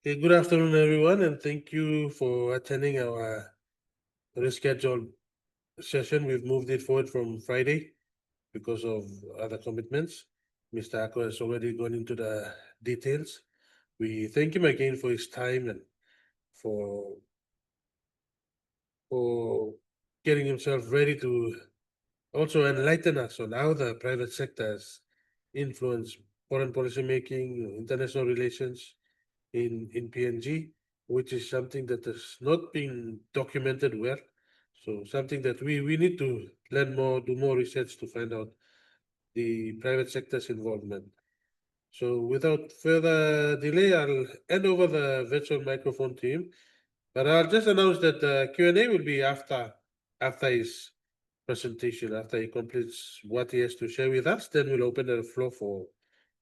Okay, good afternoon, everyone, and thank you for attending our rescheduled session. We've moved it forward from Friday because of other commitments. Mr. Ako has already gone into the details. We thank him again for his time and for for getting himself ready to also enlighten us on how the private sector has influenced foreign policy making, international relations, in PNG, which is something that has not been documented well. So something that we need to learn more, do more research to find out the private sector's involvement. So without further delay, I'll hand over the virtual microphone to him. But I'll just announce that the Q&A will be after his presentation, after he completes what he has to share with us. Then we'll open the floor for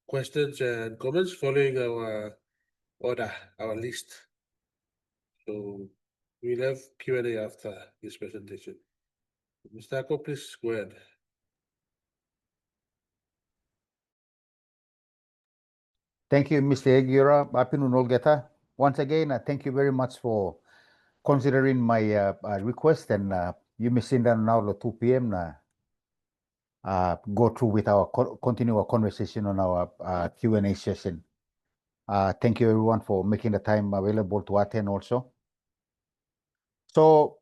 questions and comments following our order, our list. So we'll have Q&A after his presentation. Mr. Ako, please go ahead. Thank you, Mr. Aguirre. Happy Nunolgeta. Once again, thank you very much for considering my request, and you may sit down now at 2 p.m. Go through with our continue our conversation on our Q&A session. Thank you everyone for making the time available to attend also. So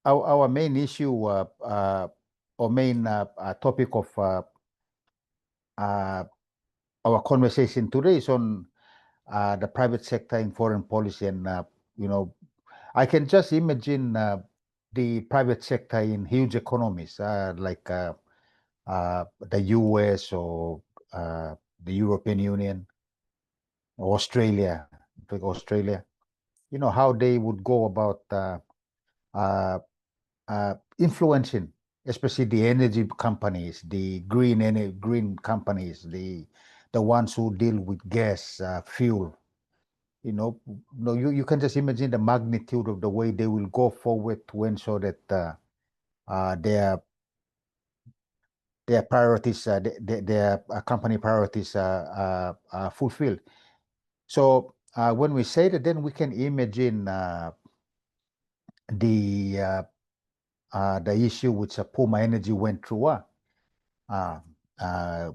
our main issue or main topic of our conversation today is on the private sector in foreign policy, and I can just imagine the private sector in huge economies like the US or the European Union, Australia, like Australia. How they would go about uh, influencing, especially the energy companies, the green companies, the ones who deal with gas, fuel. You can just imagine the magnitude of the way they will go forward to ensure that their priorities, their company priorities are fulfilled. So when we say that, then we can imagine the issue which Puma Energy went through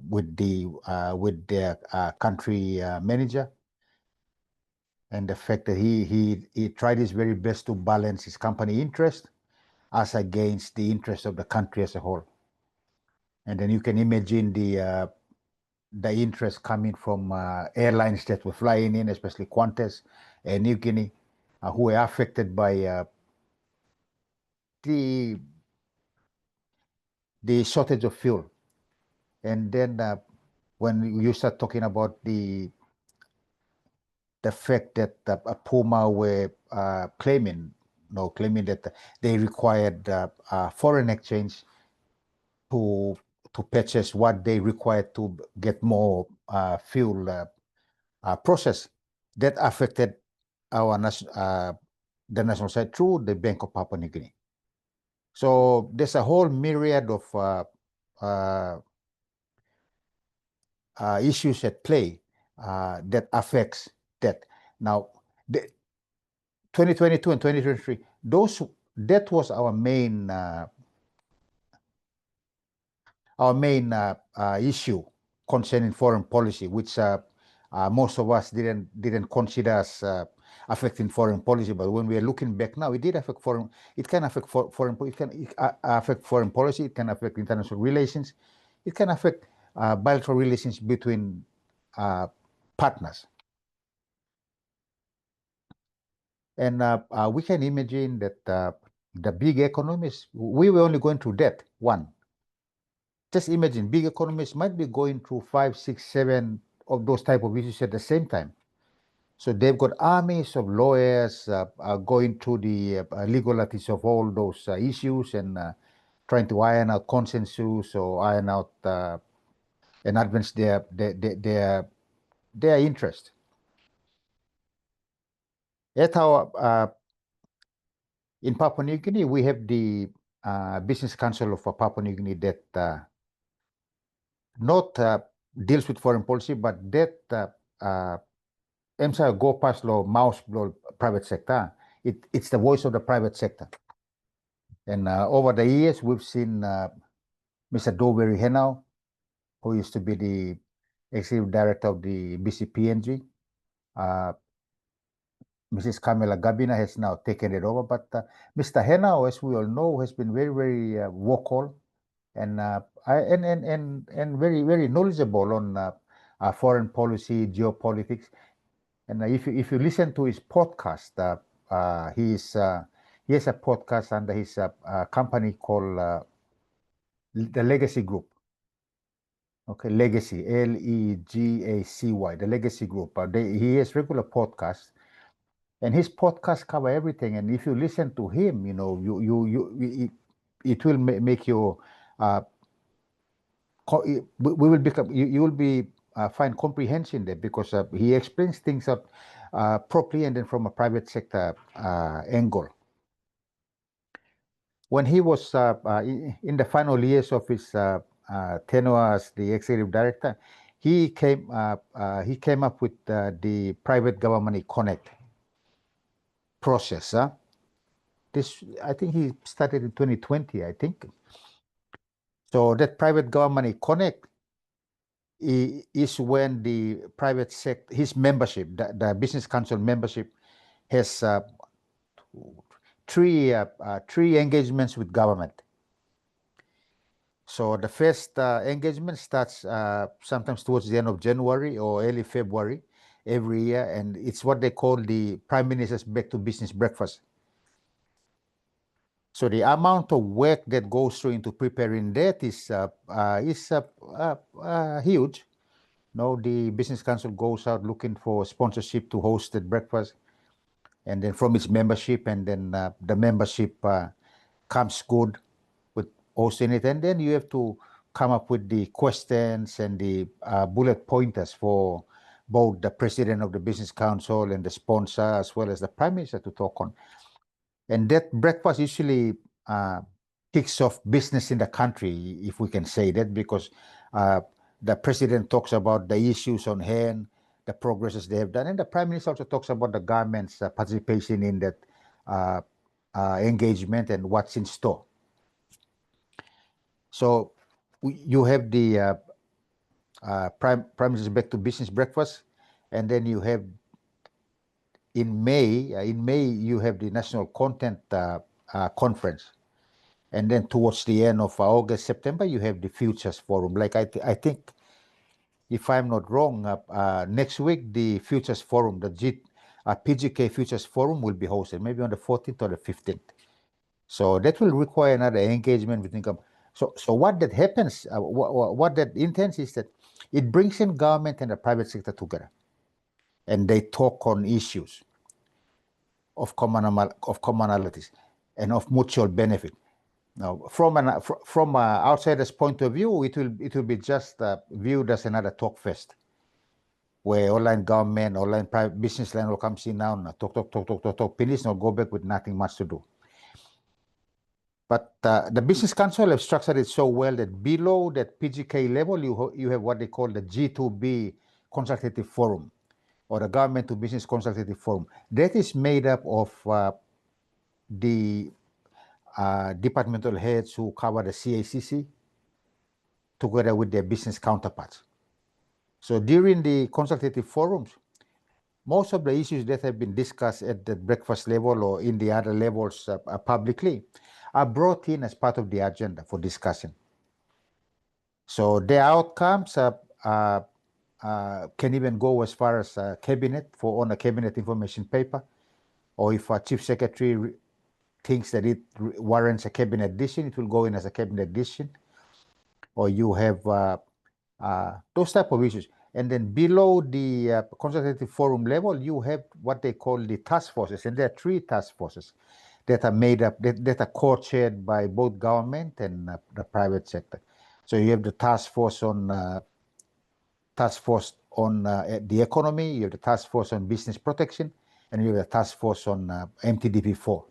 with their country manager, and the fact that he tried his very best to balance his company interest as against the interest of the country as a whole. And then you can imagine the interest coming from airlines that were flying in, especially Qantas and New Guinea, who were affected by the shortage of fuel. And then when you start talking about the fact that Puma were claiming that they required foreign exchange to purchase what they required to get more fuel process, that affected our the national side through the Bank of Papua New Guinea. So there's a whole myriad of issues at play that affects that. Now, the 2022 and 2023, that was our main issue concerning foreign policy, which most of us didn't consider as affecting foreign policy. But when we are looking back now, it did affect foreign. It can affect affect foreign policy. It can affect international relations. It can affect bilateral relations between partners. And we can imagine that the big economies, we were only going through debt, one. Just imagine big economies might be going through 5, 6, 7 of those type of issues at the same time. So they've got armies of lawyers going through the legalities of all those issues and trying to iron out consensus or iron out and advance their interest. At our in Papua New Guinea, we have the Business Council of Papua New Guinea that not deals with foreign policy, but that MSA go past law, mouse law, private sector. It's the voice of the private sector. And over the years, we've seen Mr. Doveri Henao, who used to be the executive director of the BCPNG. Mrs. Kamala Gabina has now taken it over, but Mr. Henao, as we all know, has been very, very vocal and very, very knowledgeable on foreign policy, geopolitics. And if you listen to his podcast, he has a podcast under his company called the Legacy Group. Okay, Legacy, Legacy, the Legacy Group. He has regular podcasts, and his podcasts cover everything. And if you listen to him, you know, it will make you. We will become. You will be find comprehension there because he explains things out properly and then from a private sector angle. When he was in the final years of his tenure as the executive director, he came up with the private government connect process. This, I think he started in 2020, I think. So that private government connect is when the private sector, his membership, the business council membership, has three engagements with government. So the first engagement starts sometimes towards the end of January or early February every year, and it's what they call the Prime Minister's Back to Business Breakfast. So the amount of work that goes through into preparing that is huge. No, the Business Council goes out looking for sponsorship to host the breakfast, and then from its membership, and then the membership comes good with hosting it, and then you have to come up with the questions and the bullet pointers for both the president of the Business Council and the sponsor, as well as the Prime Minister to talk on. And that breakfast usually kicks off business in the country, if we can say that, because the president talks about the issues on hand, the progresses they have done, and the Prime Minister also talks about the government's participation in that engagement and what's in store. So you have the Prime Minister's Back to Business Breakfast, and then you have in May you have the National Content Conference, and then towards the end of August, September, you have the Futures Forum. Like I think, if I'm not wrong, next week the Futures Forum, the PGK Futures Forum will be hosted, maybe on the 14th or the 15th. So that will require another engagement with income. So what that happens, what that intends is that it brings in government and the private sector together, and they talk on issues of commonalities and of mutual benefit. Now, from an outsider's point of view, it will be just viewed as another talk fest, where online government, online private business line will come in now, talk, finish, now go back with nothing much to do. But the Business Council have structured it so well that below that PGK level, you have what they call the G2B Consultative Forum, or the Government to Business Consultative Forum. That is made up of the departmental heads who cover the CACC together with their business counterparts. So during the consultative forums, most of the issues that have been discussed at the breakfast level or in the other levels publicly are brought in as part of the agenda for discussion. So the outcomes can even go as far as cabinet on a cabinet information paper, or if a chief secretary thinks that it warrants a cabinet decision, it will go in as a cabinet decision. Or you have those type of issues. And then below the consultative forum level, you have what they call the task forces. And there are 3 task forces that are made up, that are co-chaired by both government and the private sector. So you have the task force on the economy, you have the task force on business protection, and you have the task force on MTDP4.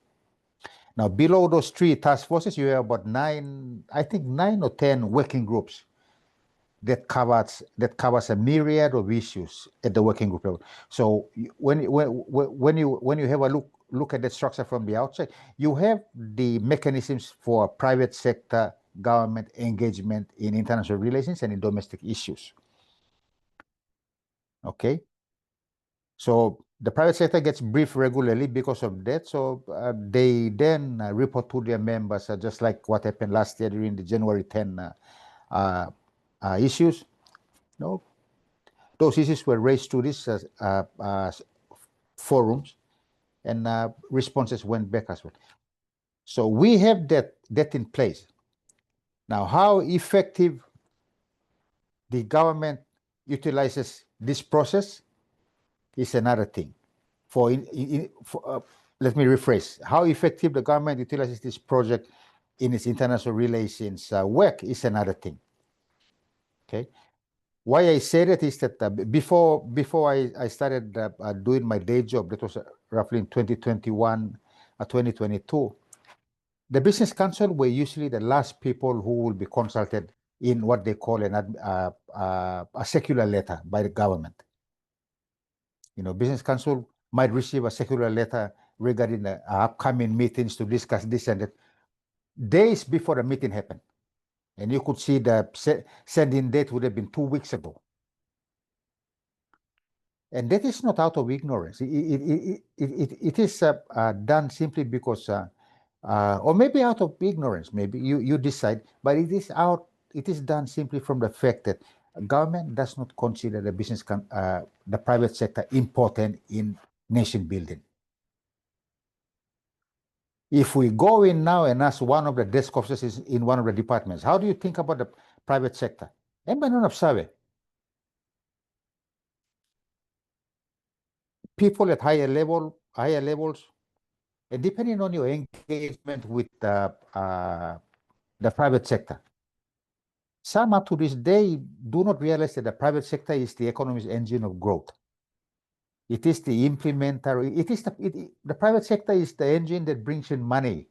Now, below those 3 task forces, you have about 9 or 10 working groups that covers a myriad of issues at the working group level. So when you have a look at the structure from the outside, you have the mechanisms for private sector government engagement in international relations and in domestic issues. Okay, so the private sector gets briefed regularly because of that. So they then report to their members, just like what happened last year during the January 10 issues. No, those issues were raised to these forums, and responses went back as well. So we have that in place. Now, how effective the government utilizes this process is another thing. Let me rephrase. How effective the government utilizes this project in its international relations work is another thing. Okay. Why I say that is that before I started doing my day job, that was roughly in 2021, 2022, the business council were usually the last people who will be consulted in what they call a secular letter by the government. You know, business council might receive a secular letter regarding the upcoming meetings to discuss this and that days before the meeting happened. And you could see the sending date would have been 2 weeks ago. And that is not out of ignorance. It is done simply because, or maybe out of ignorance, maybe you decide, but it is done simply from the fact that government does not consider the private sector important in nation building. If we go in now and ask one of the desk officers in one of the departments, how do you think about the private sector? People at higher levels, and depending on your engagement with the private sector, some up to this day do not realize that the private sector is the economy's engine of growth. It is the implementer. The private sector is the engine that brings in money,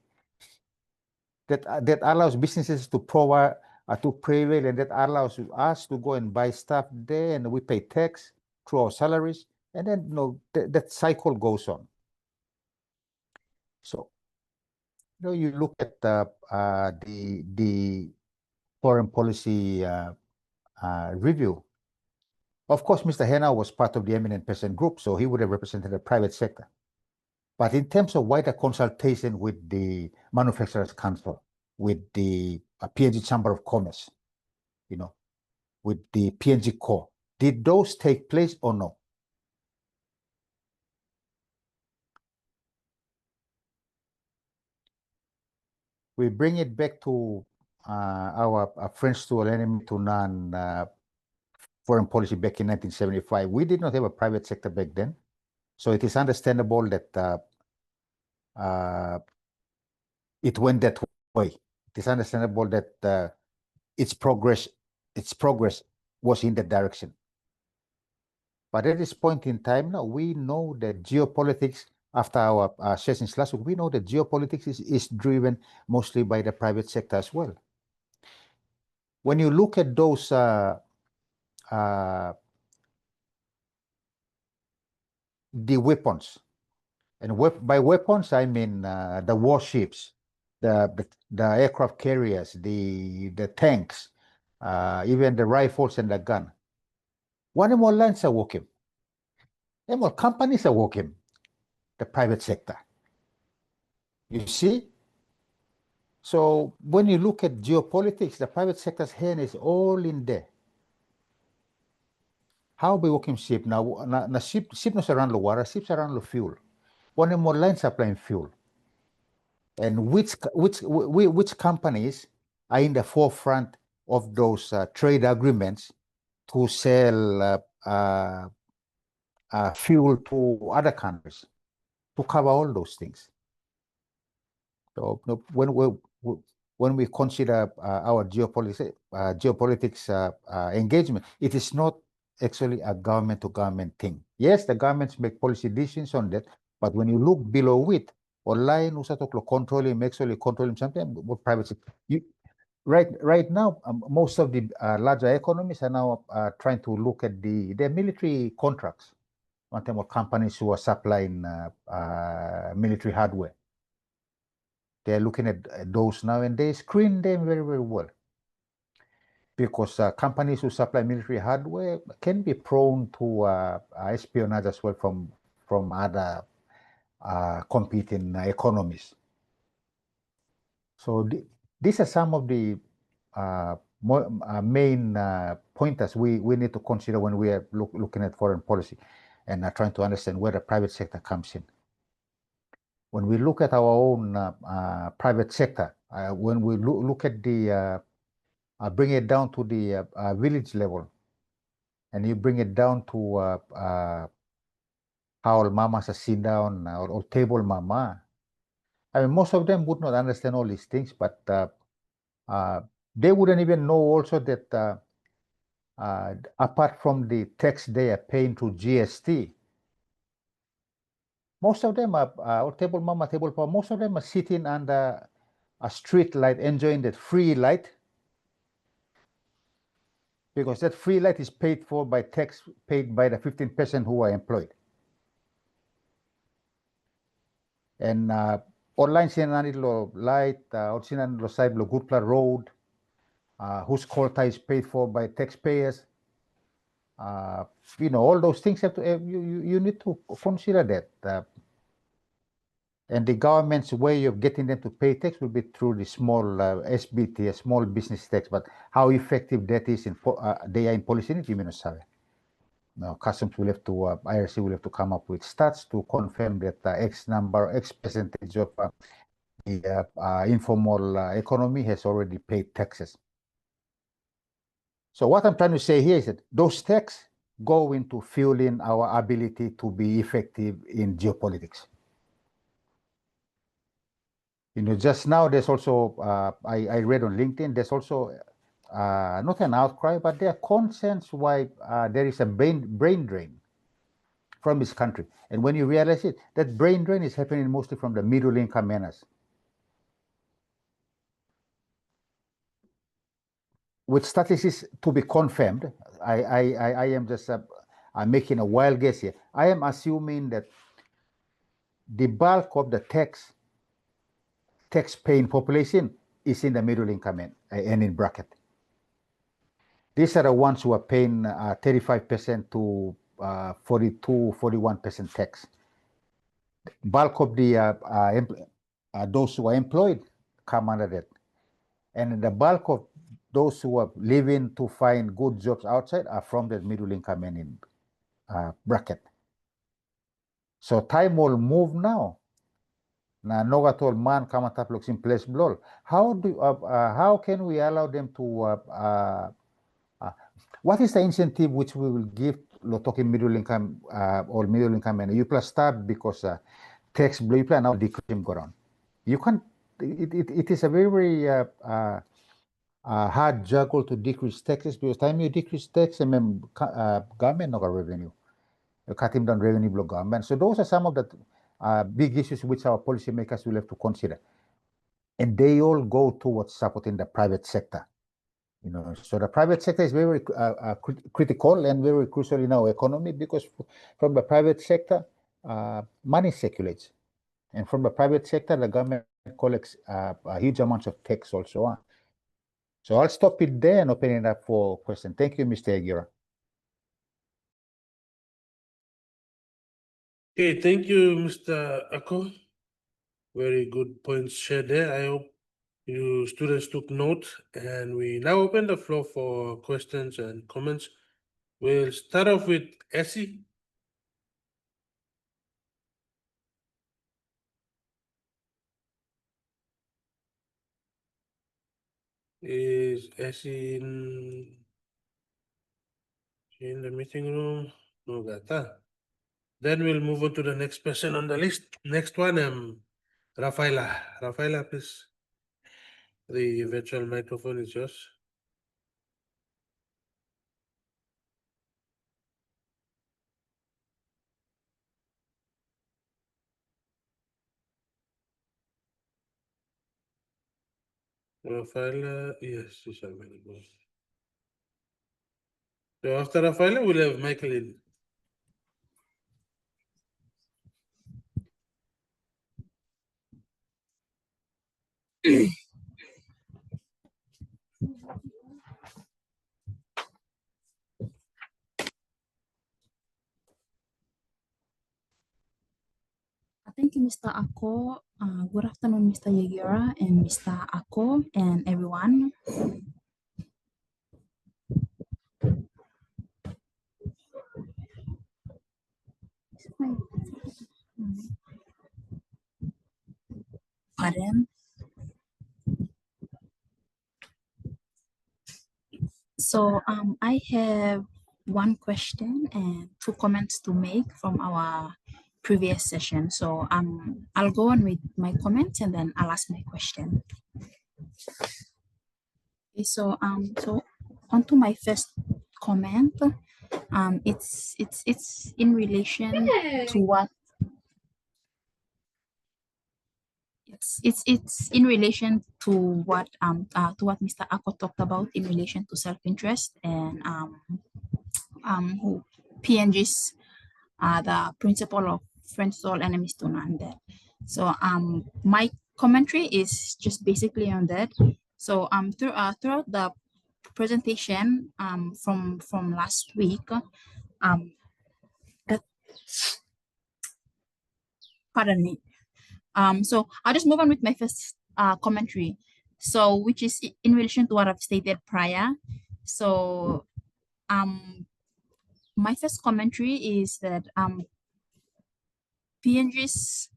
that allows businesses to prevail, and that allows us to go and buy stuff there, and we pay tax through our salaries, and then that cycle goes on. So, you look at the foreign policy review. Of course, Mr. Hena was part of the eminent person group, so he would have represented the private sector. But in terms of wider consultation with the Manufacturers Council, with the PNG Chamber of Commerce, with the PNG Core, did those take place or no? We bring it back to our friends to enemy to none foreign policy back in 1975. We did not have a private sector back then. So it is understandable that it went that way. It is understandable that its progress was in that direction. But at this point in time now, we know that geopolitics, after our sessions last week, we know that geopolitics is driven mostly by the private sector as well. When you look at those the weapons, and by weapons I mean the warships, the aircraft carriers, the tanks, even the rifles and the gun. One more lands are working. And more companies are working. The private sector. You see? So when you look at geopolitics, the private sector's hand is all in there. How we working ship now? Ship not around the water, ships around the fuel. One more lines supplying fuel. And which companies are in the forefront of those trade agreements to sell fuel to other countries, to cover all those things? So when we consider our geopolitics engagement, it is not actually a government-to-government thing. Yes, the governments make policy decisions on that, but when you look below it, online, controlling, actually controlling something, private sector. right now, most of the larger economies are now trying to look at the military contracts. One time of companies who are supplying military hardware. They're looking at those now, and they screen them very, very well. Because companies who supply military hardware can be prone to espionage as well from other competing economies. So these are some of the main pointers we need to consider when we are looking at foreign policy and trying to understand where the private sector comes in. When we look at our own private sector, when we look at bring it down to the village level, and you bring it down to how mamas sit down or table mama. I mean, most of them would not understand all these things, but they wouldn't even know also that apart from the tax they are paying to GST, most of them are, or table mama, table papa, most of them are sitting under a street light, enjoying that free light, because that free light is paid for by tax paid by the 15% who are employed. And online sinanilo light, or sinanilo side lo Gutla Road, whose quota is paid for by taxpayers. All those things have to you need to consider that. And the government's way of getting them to pay tax will be through the small SBT, small business tax. But how effective that is they are in policy, you may not say. Now, customs will have to, IRC will have to come up with stats to confirm that X percentage of the informal economy has already paid taxes. So what I'm trying to say here is that those taxes go into fueling our ability to be effective in geopolitics. Just now there's also, I read on LinkedIn, there's also not an outcry, but there are concerns why there is a brain drain from this country. And when you realize it, that brain drain is happening mostly from the middle income earners. With statistics to be confirmed, I am just I'm making a wild guess here. I am assuming that the bulk of the tax-paying population is in the middle income and in bracket. These are the ones who are paying 35% to 42, 41% tax. Bulk of the those who are employed come under that. And the bulk of those who are living to find good jobs outside are from the middle income and in bracket. So time will move now. Na nogatol man kamataplok in place blol. How can we allow them to what is the incentive which we will give lo talking middle income or middle income and you plus start because tax blue plan now decrease go on. You can't. It is a very hard juggle to decrease taxes because time you decrease tax, I mean, government no revenue. You cut him down revenue block government. So those are some of the big issues which our policymakers will have to consider. And they all go towards supporting the private sector. So the private sector is very critical and very crucial in our economy because from the private sector, money circulates. And from the private sector, the government collects a huge amounts of tax also. So I'll stop it there and open it up for questions. Thank you, Mr. Aguirre. Okay, thank you, Mr. Ako. Very good points shared there. I hope you students took note, and we now open the floor for questions and comments. We'll start off with Essie. Is Essie in the meeting room? No, gata. Then we'll move on to the next person on the list. Next one, Rafaela. Rafaela, please. The virtual microphone is yours. Rafaela, yes, she's available. So after Rafaela, we'll have Michaeline. Thank you, Mr. Ako. Good afternoon, Mr. Yagura and Mr. Ako and everyone. Pardon. So I have one question and two comments to make from our previous session. So I'll go on with my comments and then I'll ask my question. Okay, so on to my first comment. It's in relation to what it's in relation to what Mr. Ako talked about in relation to self-interest and who PNGs are the principle of friends to all, enemies to none there. So my commentary is just basically on that. So throughout the presentation from last week, pardon me. So I'll just move on with my first commentary. So which is in relation to what I've stated prior. So my first commentary is that PNG's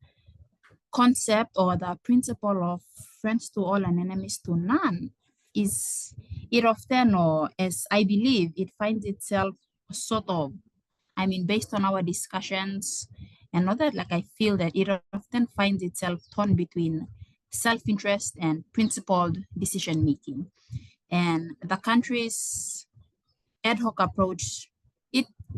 concept or the principle of friends to all and enemies to none is it often, or as I believe, it finds itself sort of, I mean, based on our discussions and all that, like I feel that it often finds itself torn between self-interest and principled decision making. And the country's ad hoc approach,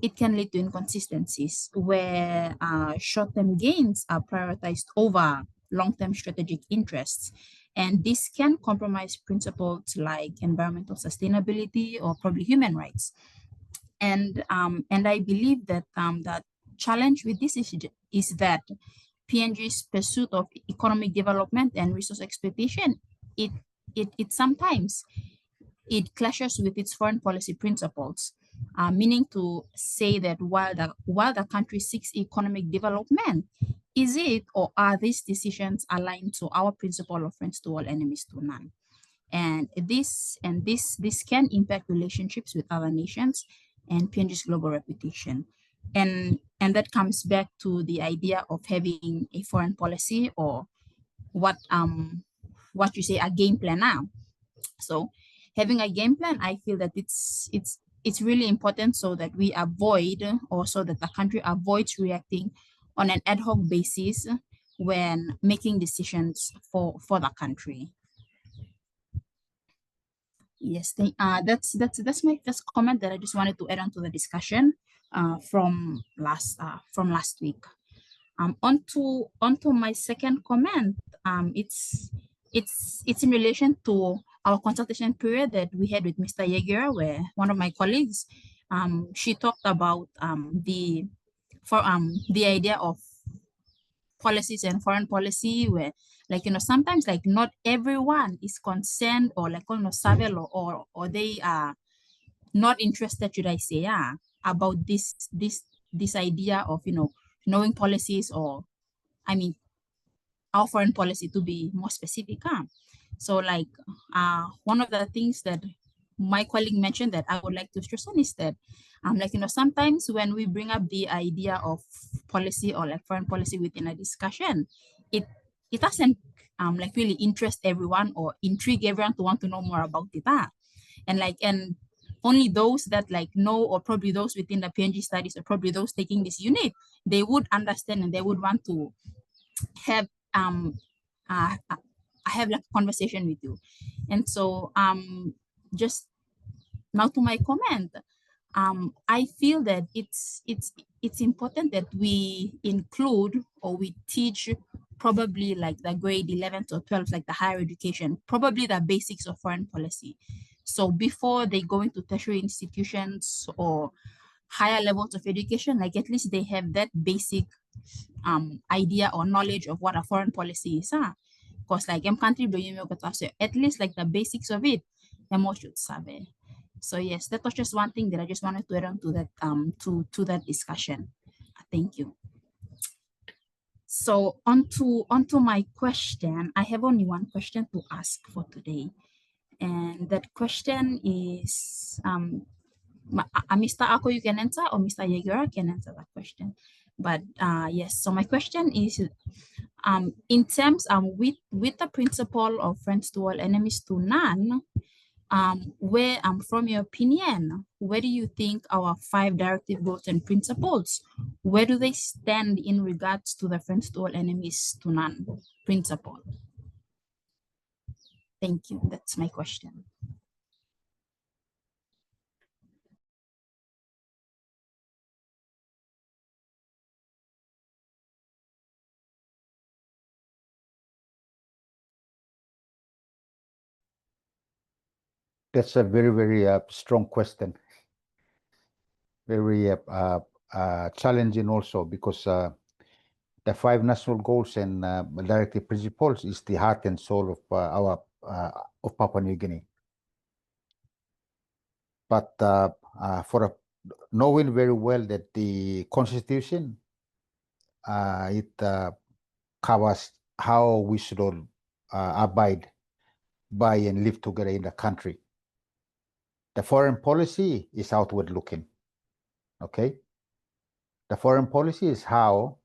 it can lead to inconsistencies where short-term gains are prioritized over long-term strategic interests. And this can compromise principles like environmental sustainability or probably human rights. And I believe that that challenge with this is that PNG's pursuit of economic development and resource exploitation, it sometimes it clashes with its foreign policy principles, meaning to say that while the country seeks economic development, is it or are these decisions aligned to our principle of friends to all, enemies to none? And this can impact relationships with other nations and PNG's global reputation. And that comes back to the idea of having a foreign policy, or what you say, a game plan now. So having a game plan, I feel that it's really important so that we avoid, or so that the country avoids reacting on an ad hoc basis when making decisions for the country. Yes, that's my first comment that I just wanted to add on to the discussion from last week. Onto my second comment. It's in relation to our consultation period that we had with Mr. Yeager, where one of my colleagues, she talked about the idea of policies and foreign policy, where, like, sometimes, like, not everyone is concerned, or like, savel, or they are not interested, should I say, about this idea of knowing policies, or I mean our foreign policy, to be more specific. So, like, one of the things that my colleague mentioned that I would like to stress on is that, like, sometimes when we bring up the idea of policy or like foreign policy within a discussion, it doesn't like really interest everyone or intrigue everyone to want to know more about it. And only those that like know, or probably those within the PNG studies, or probably those taking this unit, they would understand and they would want to have I have like a conversation with you. And so just now to my comment, I feel that it's important that we include, or we teach probably like the grade 11th or 12th, like the higher education, probably the basics of foreign policy. So before they go into tertiary institutions or higher levels of education, like at least they have that basic idea or knowledge of what a foreign policy is. Because like country at least like the basics of it, more should sabe. So yes, that was just one thing that I just wanted to add on to that to that discussion. Thank you. So onto my question. I have only one question to ask for today. And that question is Mr. Ako, you can answer, or Mr. Yegura can answer that question. But yes, so my question is in terms with the principle of friends to all, enemies to none, where from your opinion, where do you think our 5 directive goals and principles, where do they stand in regards to the friends to all, enemies to none principle? Thank you. That's my question. That's a very, very strong question. Very challenging also, because the 5 national goals and directive principles is the heart and soul of of Papua New Guinea. But knowing very well that the Constitution it covers how we should all abide by and live together in the country. The foreign policy is outward looking. Okay, the foreign policy is how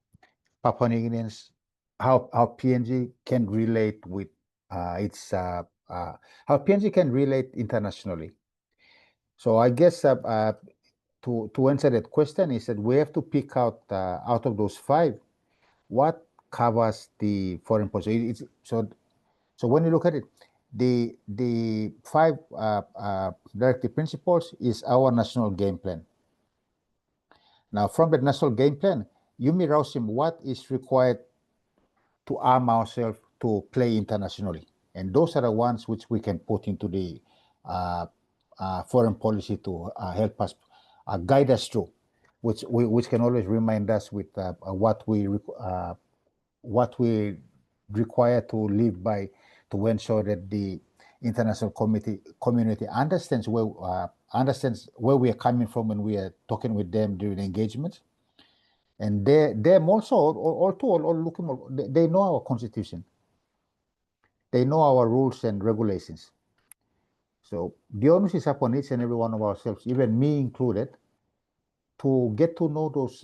Papua New Guineans, how PNG can relate with how PNG can relate internationally. So I guess to answer that question is that we have to pick out of those 5 what covers the foreign policy. So when you look at it, the 5 directive principles is our national game plan. Now, from the national game plan, you may rouse him what is required to arm ourselves to play internationally. And those are the ones which we can put into the foreign policy to help us guide us through, which can always remind us with what we require to live by, to ensure that the international community understands where we are coming from when we are talking with them during engagements. And them also, all looking, they know our constitution. They know our rules and regulations. So the onus is upon each and every one of ourselves, even me included, to get to know those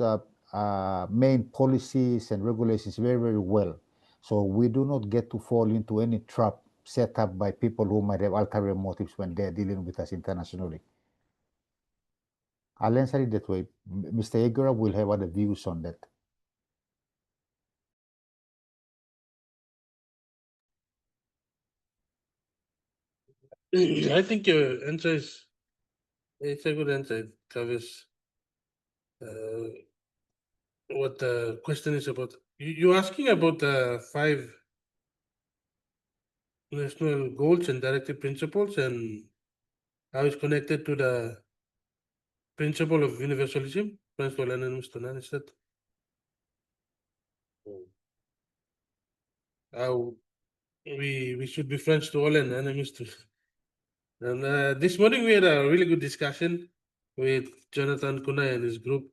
main policies and regulations very, very well. So we do not get to fall into any trap set up by people who might have ulterior motives when they're dealing with us internationally. I'll answer it that way. Mr. Egora will have other views on that. I think your answer it's a good answer. It covers what the question is about. You're asking about the 5 national goals and directive principles and how it's connected to the principle of universalism, friends to all enemies to none, is that? How we should be friends to all and enemies to. And this morning we had a really good discussion with Jonathan Kunai and his group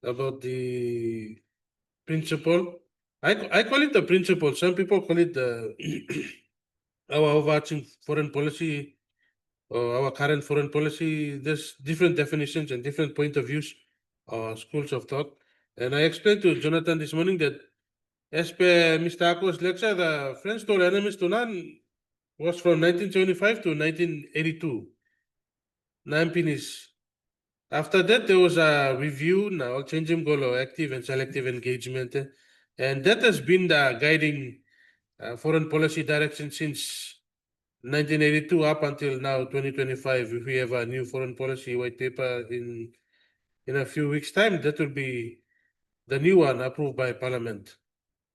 about the principle. I call it the principle. Some people call it the our overarching foreign policy or our current foreign policy. There's different definitions and different point of views or schools of thought. And I explained to Jonathan this morning that as per Mr. Ako's lecture, the Friends to all enemies to none was from 1975 to 1982. Nampinis. After that, there was a review now, changing goal of active and selective engagement. And that has been the guiding foreign policy direction since 1982 up until now, 2025. If we have a new foreign policy white paper in a few weeks' time, that will be the new one approved by Parliament.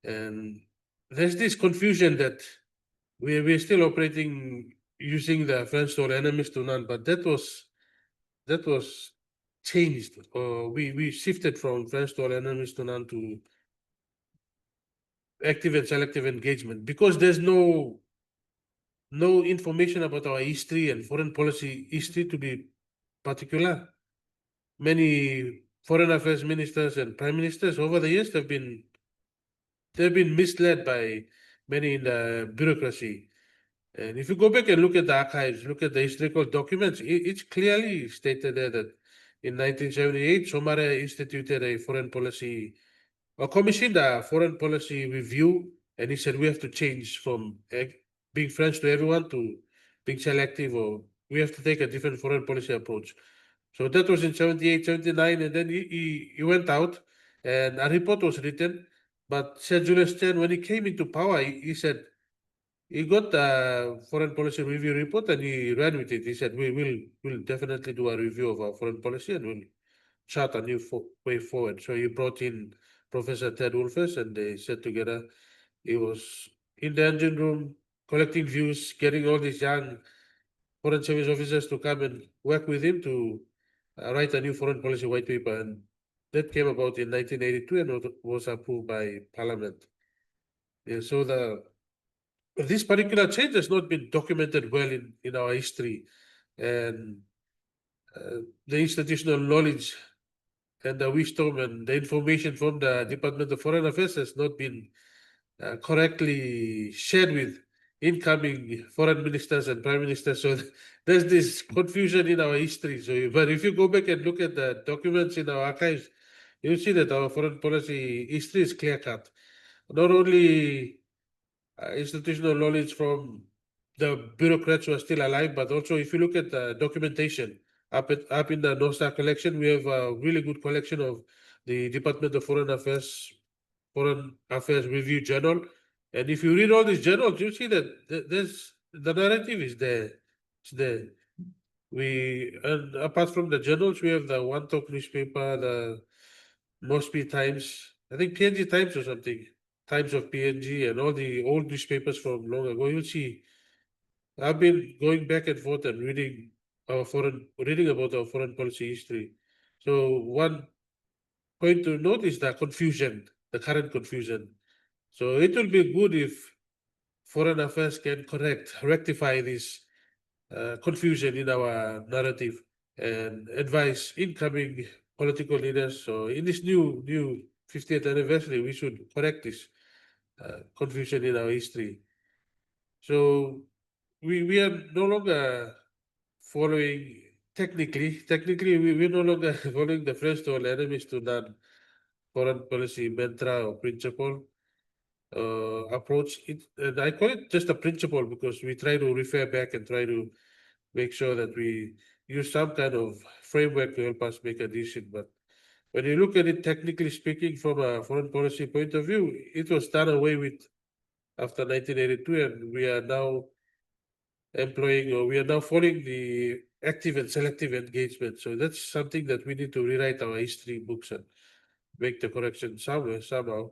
And there's this confusion that we're still operating using the friends to all enemies to none, but that was changed. Or we shifted from friends to all enemies to none to active and selective engagement because there's no information about our history and foreign policy history to be particular. Many foreign affairs ministers and prime ministers over the years they've been misled by many in the bureaucracy. And if you go back and look at the archives, look at the historical documents, it's clearly stated there that in 1978, Somare instituted a foreign policy, or commissioned a foreign policy review, and he said we have to change from being friends to everyone to being selective, or we have to take a different foreign policy approach. So that was in 78, 79, and then he went out, and a report was written. But Sir Julius Chen, when he came into power, he said, he got the foreign policy review report and he ran with it. He said, we'll definitely do a review of our foreign policy and we'll chart a new way forward. So he brought in Professor Ted Wolfers and they sat together. He was in the engine room collecting views, getting all these young foreign service officers to come and work with him to write a new foreign policy white paper. And that came about in 1982 and was approved by Parliament. Yeah, so this particular change has not been documented well in our history, and the institutional knowledge and the wisdom and the information from the Department of Foreign Affairs has not been correctly shared with incoming foreign ministers and prime ministers. So there's this confusion in our history. So, but if you go back and look at the documents in our archives, you'll see that our foreign policy history is clear cut. Not only institutional knowledge from the bureaucrats who are still alive, but also if you look at the documentation up in the North Star collection, we have a really good collection of the Department of Foreign Affairs Review Journal. And if you read all these journals, you see that there's the narrative is there. It's there. And apart from the journals, we have the One Talk newspaper, the Mosby Times, I think PNG Times or something, Times of PNG, and all the old newspapers from long ago. You'll see. I've been going back and forth and reading about our foreign policy history. So one point to note is the confusion, the current confusion. So it will be good if foreign affairs can rectify this confusion in our narrative and advise incoming political leaders. So in this new 50th anniversary, we should correct this confusion in our history. So we are no longer following technically we're no longer following the friends to all enemies to none foreign policy mantra or principle approach. And I call it just a principle because we try to refer back and try to make sure that we use some kind of framework to help us make a decision. But when you look at it technically speaking from a foreign policy point of view, it was done away with after 1982, and we are now following the active and selective engagement. So that's something that we need to rewrite our history books and make the correction somehow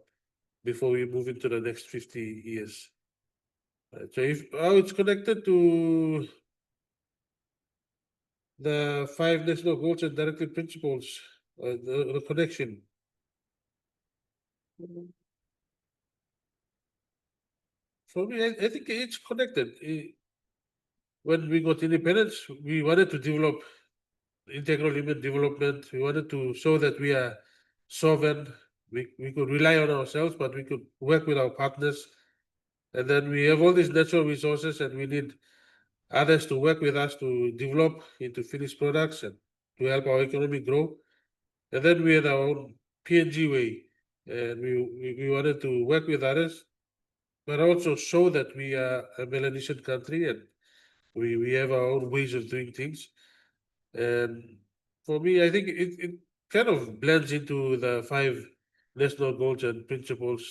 before we move into the next 50 years. So how it's connected to the 5 national goals and directive principles, the connection. For me, I think it's connected. When we got independence, we wanted to develop integral human development. We wanted to show that we are sovereign. We could rely on ourselves, but we could work with our partners. And then we have all these natural resources, and we need others to work with us to develop into finished products and to help our economy grow. And then we had our own PNG way, and we wanted to work with others, but also show that we are a Melanesian country and we have our own ways of doing things. And for me, I think it kind of blends into the 5 national goals and principles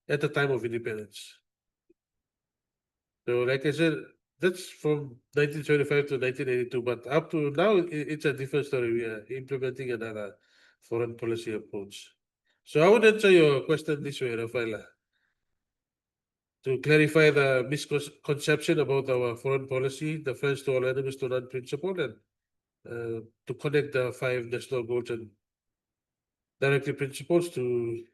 at the time of independence. So, like I said, that's from 1975 to 1982, but up to now, it's a different story. We are implementing another foreign policy approach. So, I would answer your question this way, Rafaela. To clarify the misconception about our foreign policy, the friends to all enemies to none principle, and to connect the 5 national goals and directive principles to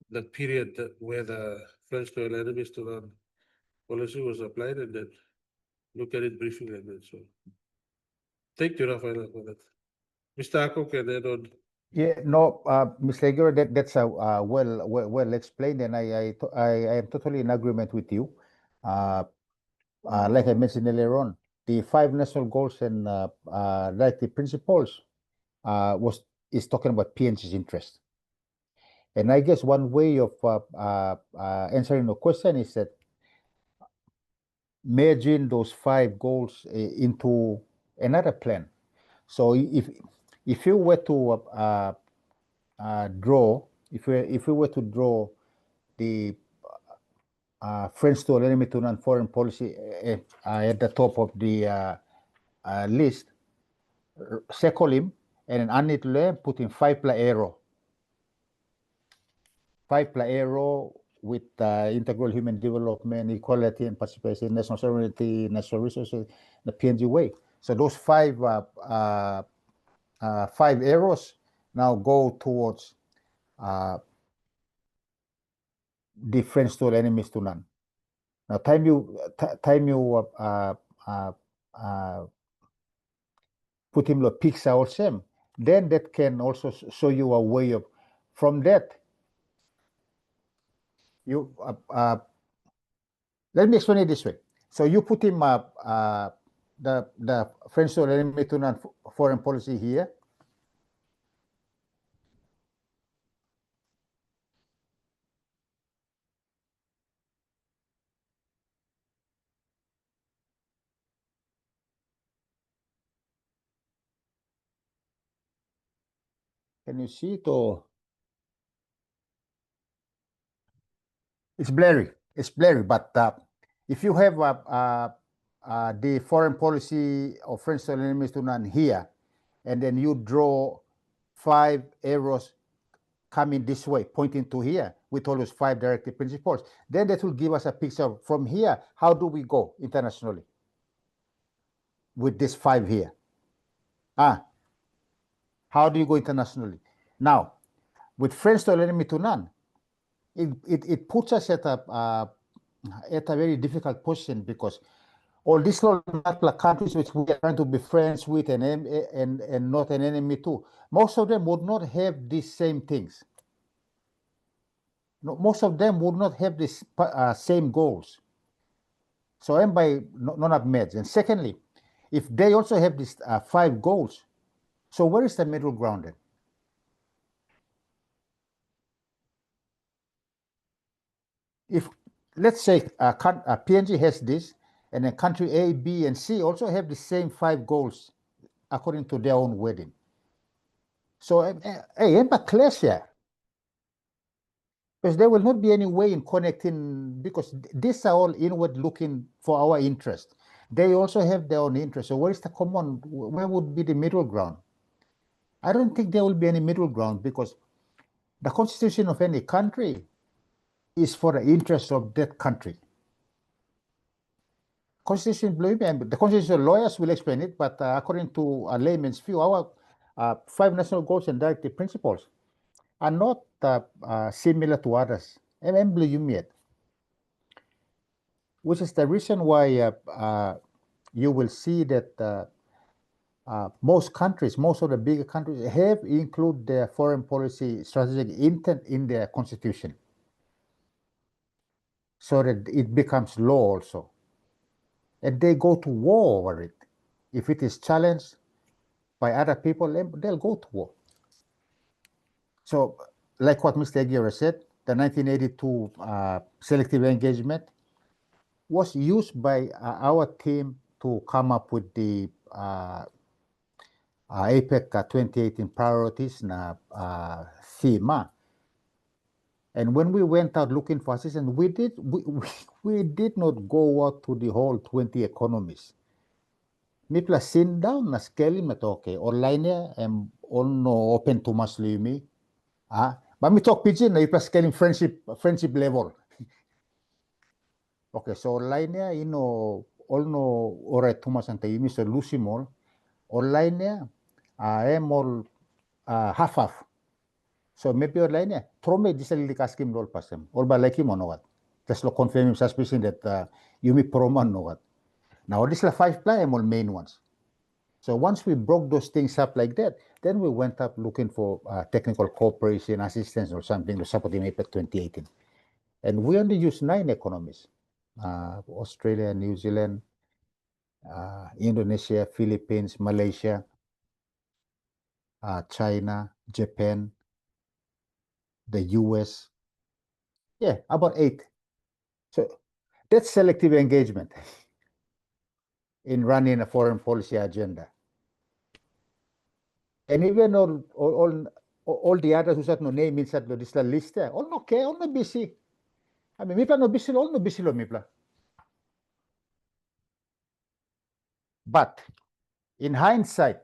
the period where the friends to all enemies to none policy was applied, and then look at it briefly like that. So thank you, Rafael, for that. Mr. Ako can add on. Yeah, no, Ms. Leguer, that's well explained, and I am totally in agreement with you. Like I mentioned earlier on, the 5 national goals and directive principles is talking about PNG's interest. And I guess one way of answering the question is that merging those 5 goals into another plan. So if you were to draw, if we were to draw the friends to enemy to non-foreign policy at the top of the list, circle him, and then underneath there, put in 5 arrow. 5 arrow with integral human development, equality and participation, national sovereignty, natural resources, the PNG way. So those 5 arrows now go towards the friends to enemies to none. Now, time you put him a picture or same, then that can also show you a way of, from that, you let me explain it this way. So you put him the friends to enemy to none foreign policy here. Can you see it, or it's blurry? It's blurry, but if you have the foreign policy of friends to enemies to none here, and then you draw 5 arrows coming this way, pointing to here, with all those 5 directive principles, then that will give us a picture from here. How do we go internationally with this 5 here? How do you go internationally? Now, with friends to enemy to none, it puts us at a very difficult position, because all these little countries which we are trying to be friends with and not an enemy to, most of them would not have these same things. No, most of them would not have these same goals. So and by none have met. And secondly, if they also have these 5 goals, so where is the middle ground then? If, let's say, PNG has this, and then country A, B, and C also have the same 5 goals according to their own wording. So, hey, clash here. Because there will not be any way in connecting, because these are all inward looking for our interest. They also have their own interest. So where is the common, where would be the middle ground? I don't think there will be any middle ground, because the constitution of any country is for the interest of that country. Constitution, the constitutional lawyers will explain it, but according to a layman's view, our 5 national goals and directive principles are not similar to others. Which is the reason why you will see that most countries, most of the bigger countries, have included their foreign policy strategic intent in their constitution, so that it becomes law also. And they go to war over it. If it is challenged by other people, they'll go to war. So, like what Mr. Aguirre said, the 1982 selective engagement was used by our team to come up with the APEC 2018 priorities na theme. And when we went out looking for assistance, we did not go out to the whole 20 economies. Mipla sit down na scale okay. Online niya and no open to maslimi. But me talk PG na ipla scaling friendship level. Okay, so online niya, all no ore tumas ang tayo, so lusimol, online niya, all half-half. So maybe online niya, trome di sa lilikaskim lol pasem, all ba like mo no what? Just lo confirm yung suspicion that yumi proman no what? Now this la 5 pla all main ones. So once we broke those things up like that, then we went up looking for technical cooperation, assistance or something to support the MAPEC 2018. And we only used 9 economies, Australia, New Zealand, Indonesia, Philippines, Malaysia, China, Japan, the US. Yeah, about 8. So that's selective engagement in running a foreign policy agenda. And even all the others who said no name inside this list, all no care, all no busy. I mean, mipla no busy, all no busy lo mipla. But in hindsight,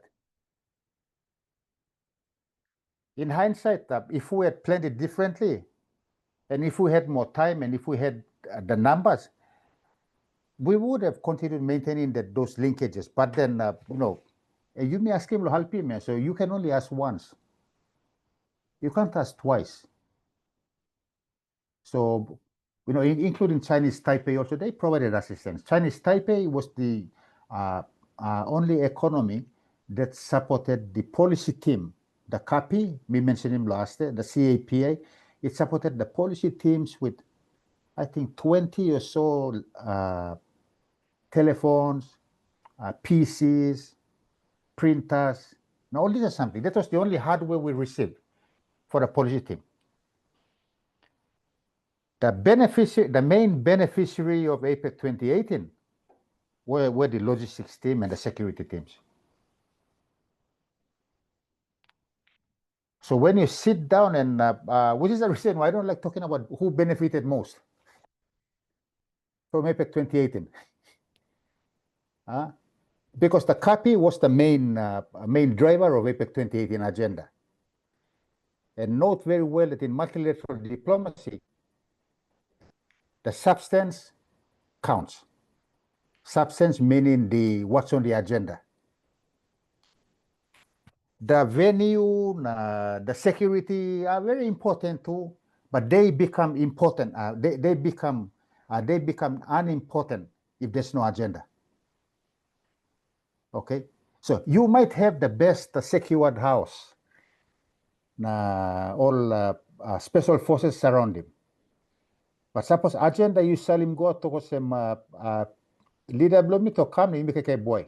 if we had planned it differently, and if we had more time, and if we had the numbers, we would have continued maintaining those linkages. But then, you may ask him to help him, so you can only ask once. You can't ask twice. So, including Chinese Taipei also, they provided assistance. Chinese Taipei was the only economy that supported the policy team. The CAPI, we mentioned him last year, the CAPA, it supported the policy teams with, I think, 20 or so telephones, PCs, printers. Now, all this is something. That was the only hardware we received for the policy team. The main beneficiary of APEC 2018 were the logistics team and the security teams. So when you sit down and, which is the reason why I don't like talking about who benefited most from APEC 2018. Because the CAPI was the main driver of APEC 2018 agenda. And note very well that in multilateral diplomacy, the substance counts. Substance meaning what's on the agenda. The venue, the security are very important too, but they become important. They become unimportant if there's no agenda. Okay, so you might have the best secured house, all special forces surround him. But suppose agenda you salim go to some leader blomi to come in make boy.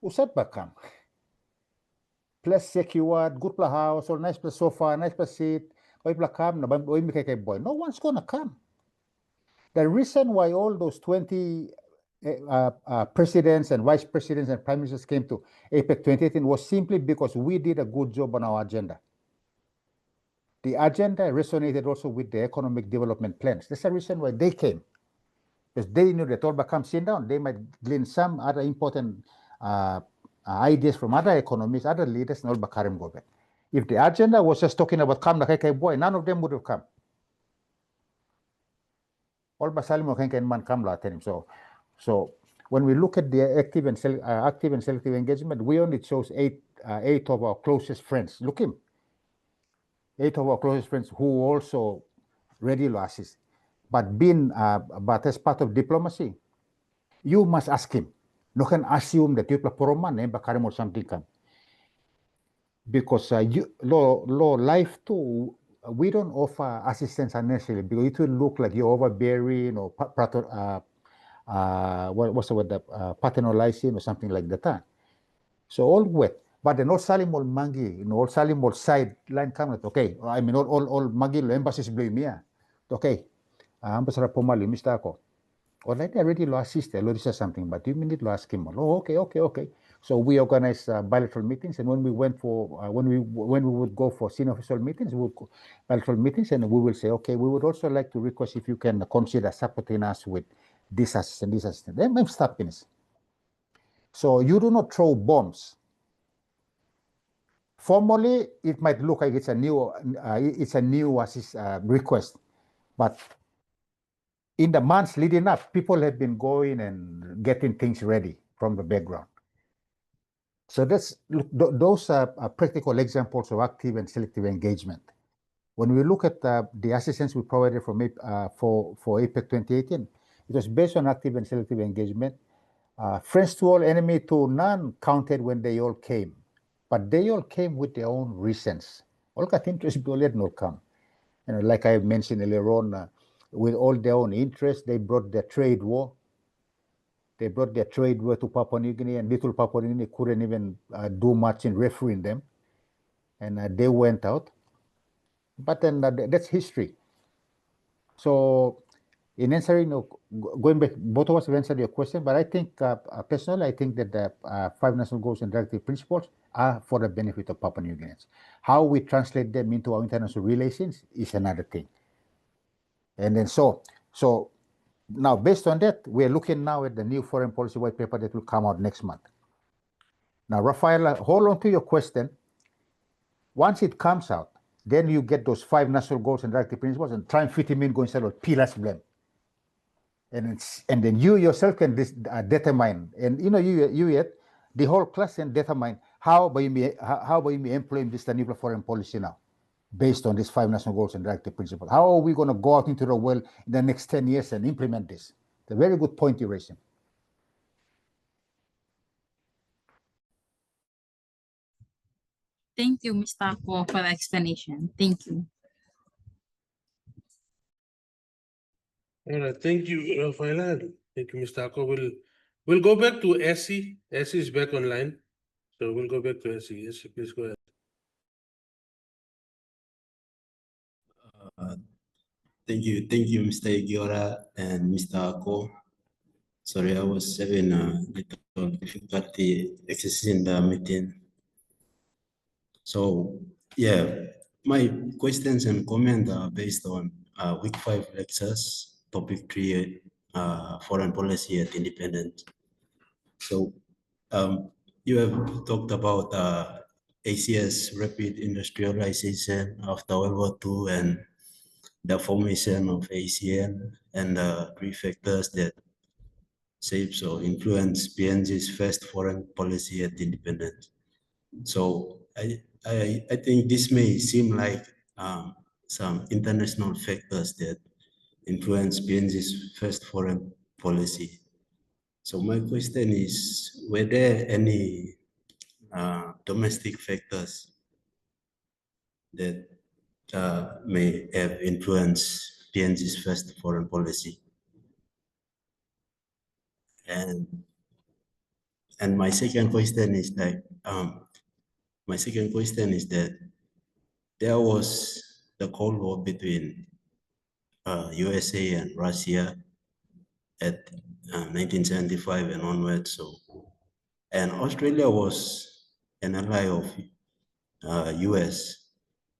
Usat ba come? Plus secured, good pla house, or nice pla sofa, nice pla seat. Oy pla come na oy make boy. No one's gonna come. The reason why all those 20 presidents and vice presidents and prime ministers came to APEC 2018 was simply because we did a good job on our agenda. The agenda resonated also with the economic development plans. That's the reason why they came. Because they knew that all come sit down, they might glean some other important ideas from other economies, other leaders, and all Bakarim government. If the agenda was just talking about come na boy, none of them would have come. All Basalim and man come la him. So when we look at the active and selective engagement, we only chose eight of our closest friends. Look him. 8 of our closest friends who also ready to assist. But as part of diplomacy, you must ask him. No can assume that you play poroman bakarim or something come. Because life too, we don't offer assistance unnecessarily because it will look like you're overbearing or what's the word, paternalizing or something like that. So all wet. But then all salim all mangi, all salim all sideline come okay. I mean all mangi embassies blame me. Okay. Ambassador Pomali, Mr. Ako. Or like I already assist, I said something, but you need to ask him. Oh, okay. So we organized bilateral meetings, and when we went for when we would go for senior official meetings, we would go bilateral meetings, and we will say, okay, we would also like to request if you can consider supporting us with this assistance. Then I'm stopping this. So you do not throw bombs. Formally, it might look like it's a new request, but in the months leading up, people have been going and getting things ready from the background. So those are practical examples of active and selective engagement. When we look at the assistance we provided for APEC 2018, it was based on active and selective engagement. Friends to all, enemy to none counted when they all came, but they all came with their own reasons. All got interest, no come. Like I mentioned earlier on, with all their own interests, they brought their trade war. They brought their trade war to Papua New Guinea, and little Papua New Guinea couldn't even do much in refereeing them, and they went out. But then that's history. So, in answering, going back, both of us have answered your question, but I think, personally, I think that the 5 national goals and directive principles are for the benefit of Papua New Guineans. How we translate them into our international relations is another thing. And then so now, based on that, we're looking now at the new foreign policy white paper that will come out next month. Now, Rafaela, hold on to your question. Once it comes out, then you get those 5 national goals and directive principles and try and fit them in, go instead of pillars blame. And then you yourself can determine, and you yet the whole class can determine how by me employing this nuclear foreign policy now, based on these 5 national goals and directive principles. How are we going to go out into the world in the next 10 years and implement this? It's a very good point you're raising. Thank you, Mr. Ko, for the explanation. Thank you. All right, thank you, Rafaela. Thank you, Mr. Ako. We'll go back to Essie. Essie is back online. So we'll go back to Essie. Essie, please go ahead. Thank you, Mr. Giora and Mr. Ako. Sorry, I was having a little difficulty accessing the meeting. So, yeah, my questions and comments are based on week 5 lectures, topic 3, foreign policy at independent. So, you have talked about ACS rapid industrialization after World War II and the formation of ASEAN and the 3 factors that shapes or influence PNG's first foreign policy at independence. So I think this may seem like some international factors that influence PNG's first foreign policy. So my question is, were there any domestic factors that may have influenced PNG's first foreign policy? And my second question is that there was the Cold War between USA and Russia at 1975 and onwards. So, and Australia was an ally of US.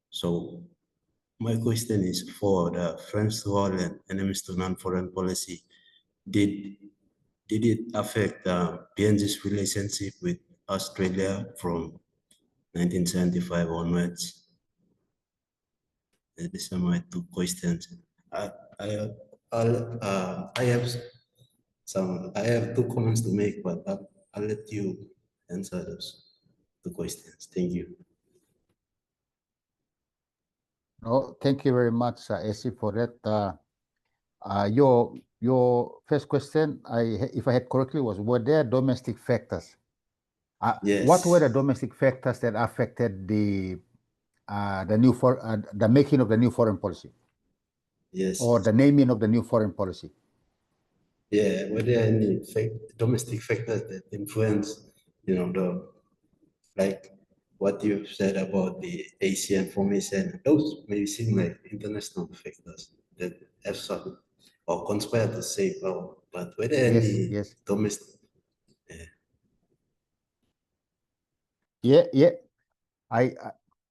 So my question is, for the friends to all and enemies to none foreign policy, did it affect PNG's relationship with Australia from 1975 onwards? These are my 2 questions. I have 2 comments to make, but I'll let you answer those 2 questions. Thank you. No, thank you very much, Essie, for that. Your first question, if I had correctly, was, were there domestic factors? Yes. What were the domestic factors that affected the making of the new foreign policy? Yes. Or the naming of the new foreign policy? Yeah, were there any domestic factors that influence, like what you've said about the ASEAN formation? Those may seem like international factors that have some or conspire to save power, but were there any domestic? Yeah.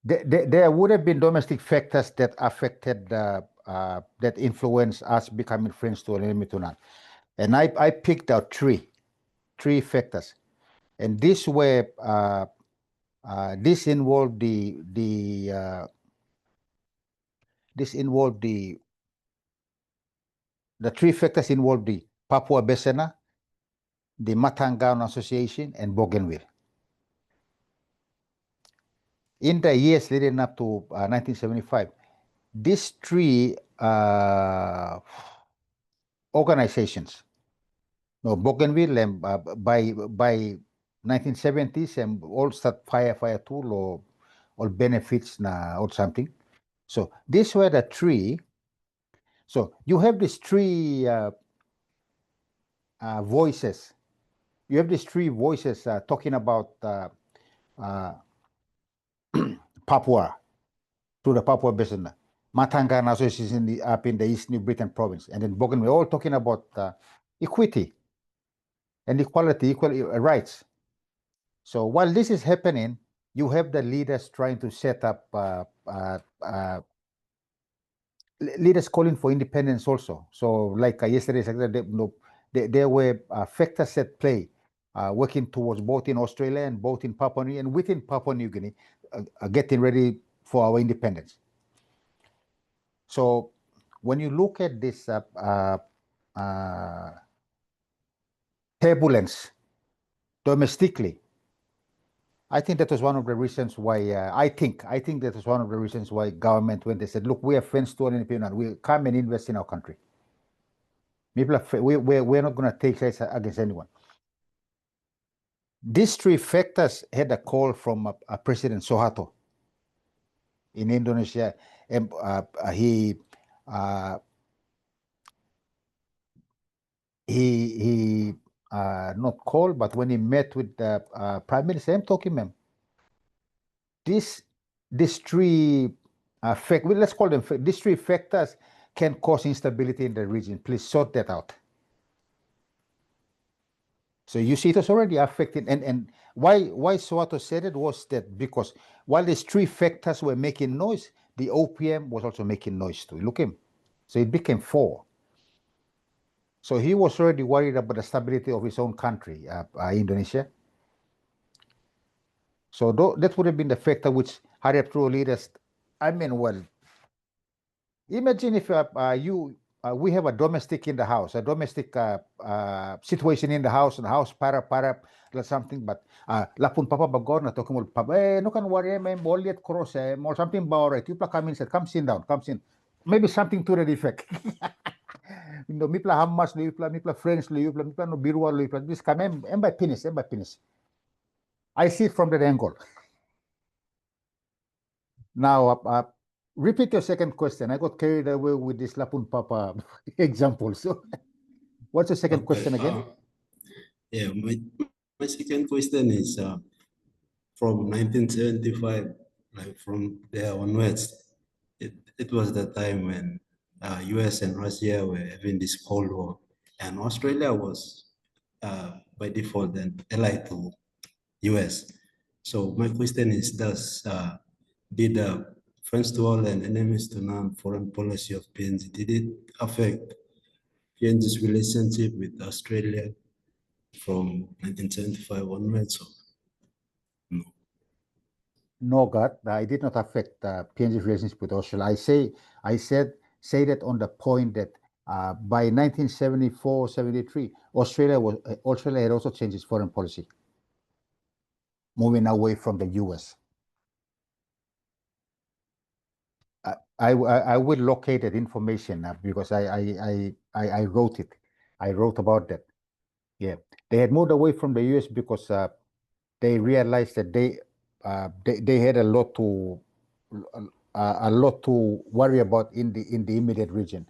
There would have been domestic factors that affected that influenced us becoming friends to an enemy to none, and I picked out three factors, and this involved The three factors involved the Papua Besena, the Matangan Association, and Bougainville. In the years leading up to 1975, these three organizations, no, Bougainville and by 1970s and all start fire tool or benefits or something. So these were the three. So you have these three voices. You have these three voices talking about Papua to the Papua Basin, Matangan Association up in the East New Britain province, and then Bougainville, all talking about equity and equality, equal rights. So while this is happening, you have the leaders trying to set up leaders calling for independence also. So like yesterday, there were factors at play, working towards both in Australia and both in Papua New Guinea and within Papua New Guinea, getting ready for our independence. So when you look at this turbulence domestically, I think that was one of the reasons why I think that was one of the reasons why government, when they said, look, we are friends to an independent, we come and invest in our country. We're not going to take sides against anyone. These three factors had a call from President Suharto in Indonesia, and he not called, but when he met with the Prime Minister, I'm talking, ma'am, these three let's call them these three factors can cause instability in the region. Please sort that out. So you see, it was already affected, and why Suharto said it was that because while these three factors were making noise, the OPM was also making noise too. Look him, so it became four. So he was already worried about the stability of his own country, Indonesia. So that would have been the factor which Harriet True leaders. I mean, well, imagine if we have a domestic in the house, a domestic situation in the house, and the house para or something, but lapun papa bagor na talking about papa, no can worry, may moliet cross, or something about it. You come in, said, come sit down, come sit. Maybe something to that effect. Mipla hamas lo mipla friends lo mipla no birwa lo this come and by penis. I see it from that angle. Now, repeat your second question. I got carried away with this lapun papa example. So, what's the second question again? Yeah, my second question is from 1975, like from there onwards, it was the time when US and Russia were having this Cold War, and Australia was by default an ally to US. So my question is, did friends to all and enemies to none foreign policy of PNG, did it affect PNG's relationship with Australia from 1975 onwards? So, no. No, God, it did not affect PNG's relationship with Australia. I say that on the point that by 1974-73, Australia had also changed its foreign policy, moving away from the US. I will locate that information because I wrote it. I wrote about that. Yeah, they had moved away from the US because they realized that they had a lot to worry about in the immediate region.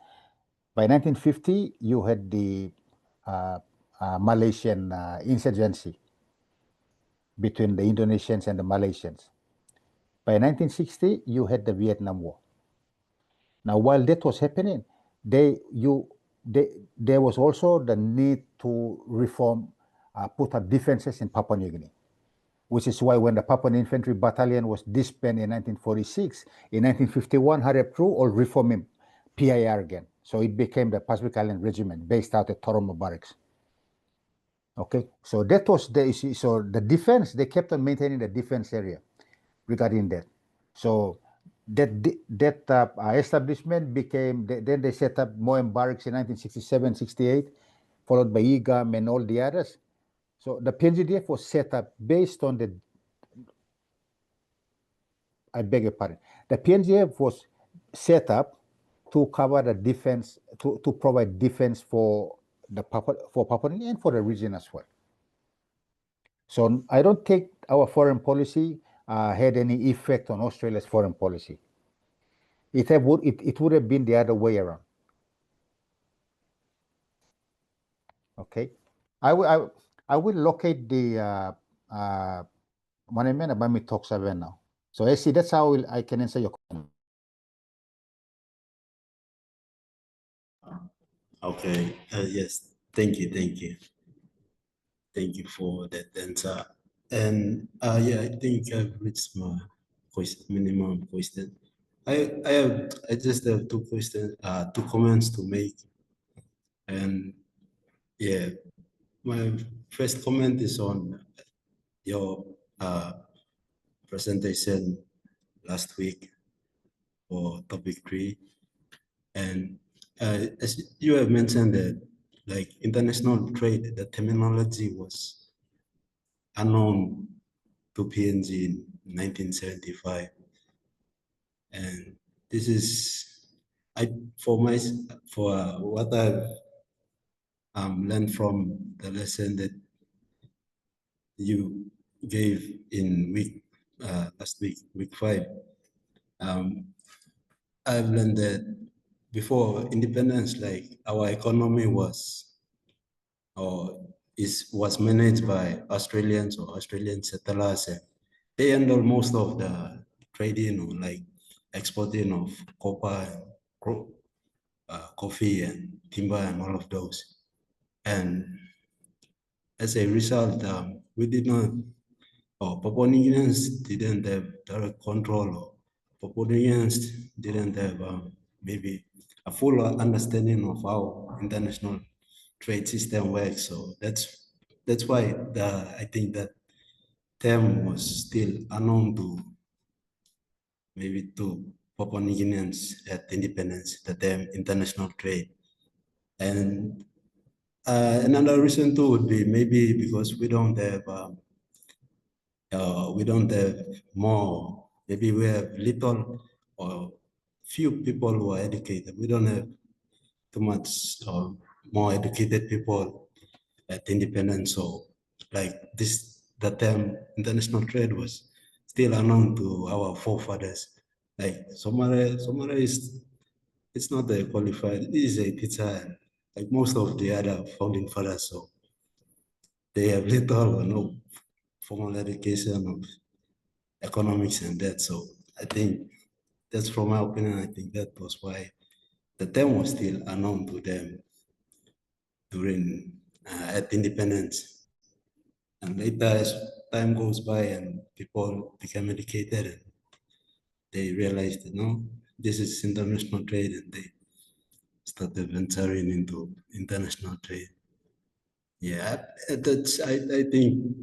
By 1950, you had the Malaysian insurgency between the Indonesians and the Malaysians. By 1960, you had the Vietnam War. Now, while that was happening, there was also the need to reform, put up defenses in Papua New Guinea, which is why when the Papuan Infantry Battalion was disbanded in 1946, in 1951, Harriet True all reformed PIR again. So it became the Pacific Island Regiment based out at Toromo Barracks. Okay, so that was the issue. So the defense, they kept on maintaining the defense area regarding that. So that establishment became, then they set up Moen Barracks in 1967-68, followed by IGAM and all the others. So the PNGDF was set up based on the, I beg your pardon, the PNGF was set up to cover the defense, to provide defense for Papua New Guinea and for the region as well. So I don't think our foreign policy had any effect on Australia's foreign policy. It would have been the other way around. Okay, I will locate the Manimena Bami Talk 7 now. So I see that's how I can answer your question. Okay. Yes. Thank you. Thank you. Thank you for that answer. And yeah, I think I've reached my minimum question. I just have two questions, two comments to make. And yeah, my first comment is on your presentation last week for topic 3. And as you have mentioned that like international trade, the terminology was unknown to PNG in 1975. And this is, for what I've learned from the lesson that you gave in last week, week 5. I've learned that before independence, like our economy was managed by Australians or Australian settlers. And they handle most of the trading or like exporting of copper, coffee and timber and all of those. And as a result, we did not, or Papua New Guineans didn't have direct control, or Papua New Guineans didn't have maybe a full understanding of how international trade system works. So that's why I think that term was still unknown to maybe to Papua New Guineans at independence, the term international trade. And another reason too would be maybe because we don't have more, maybe we have little or few people who are educated. We don't have too much more educated people at independence. So like the term international trade was still unknown to our forefathers. Like Somare it's not a qualified, it is a teacher, like most of the other founding fathers. So they have little or no formal education of economics and that. So I think that's from my opinion. I think that was why the term was still unknown to them during at independence. And later, as time goes by and people become educated, and they realized that no, this is international trade, and they started venturing into international trade. Yeah, I think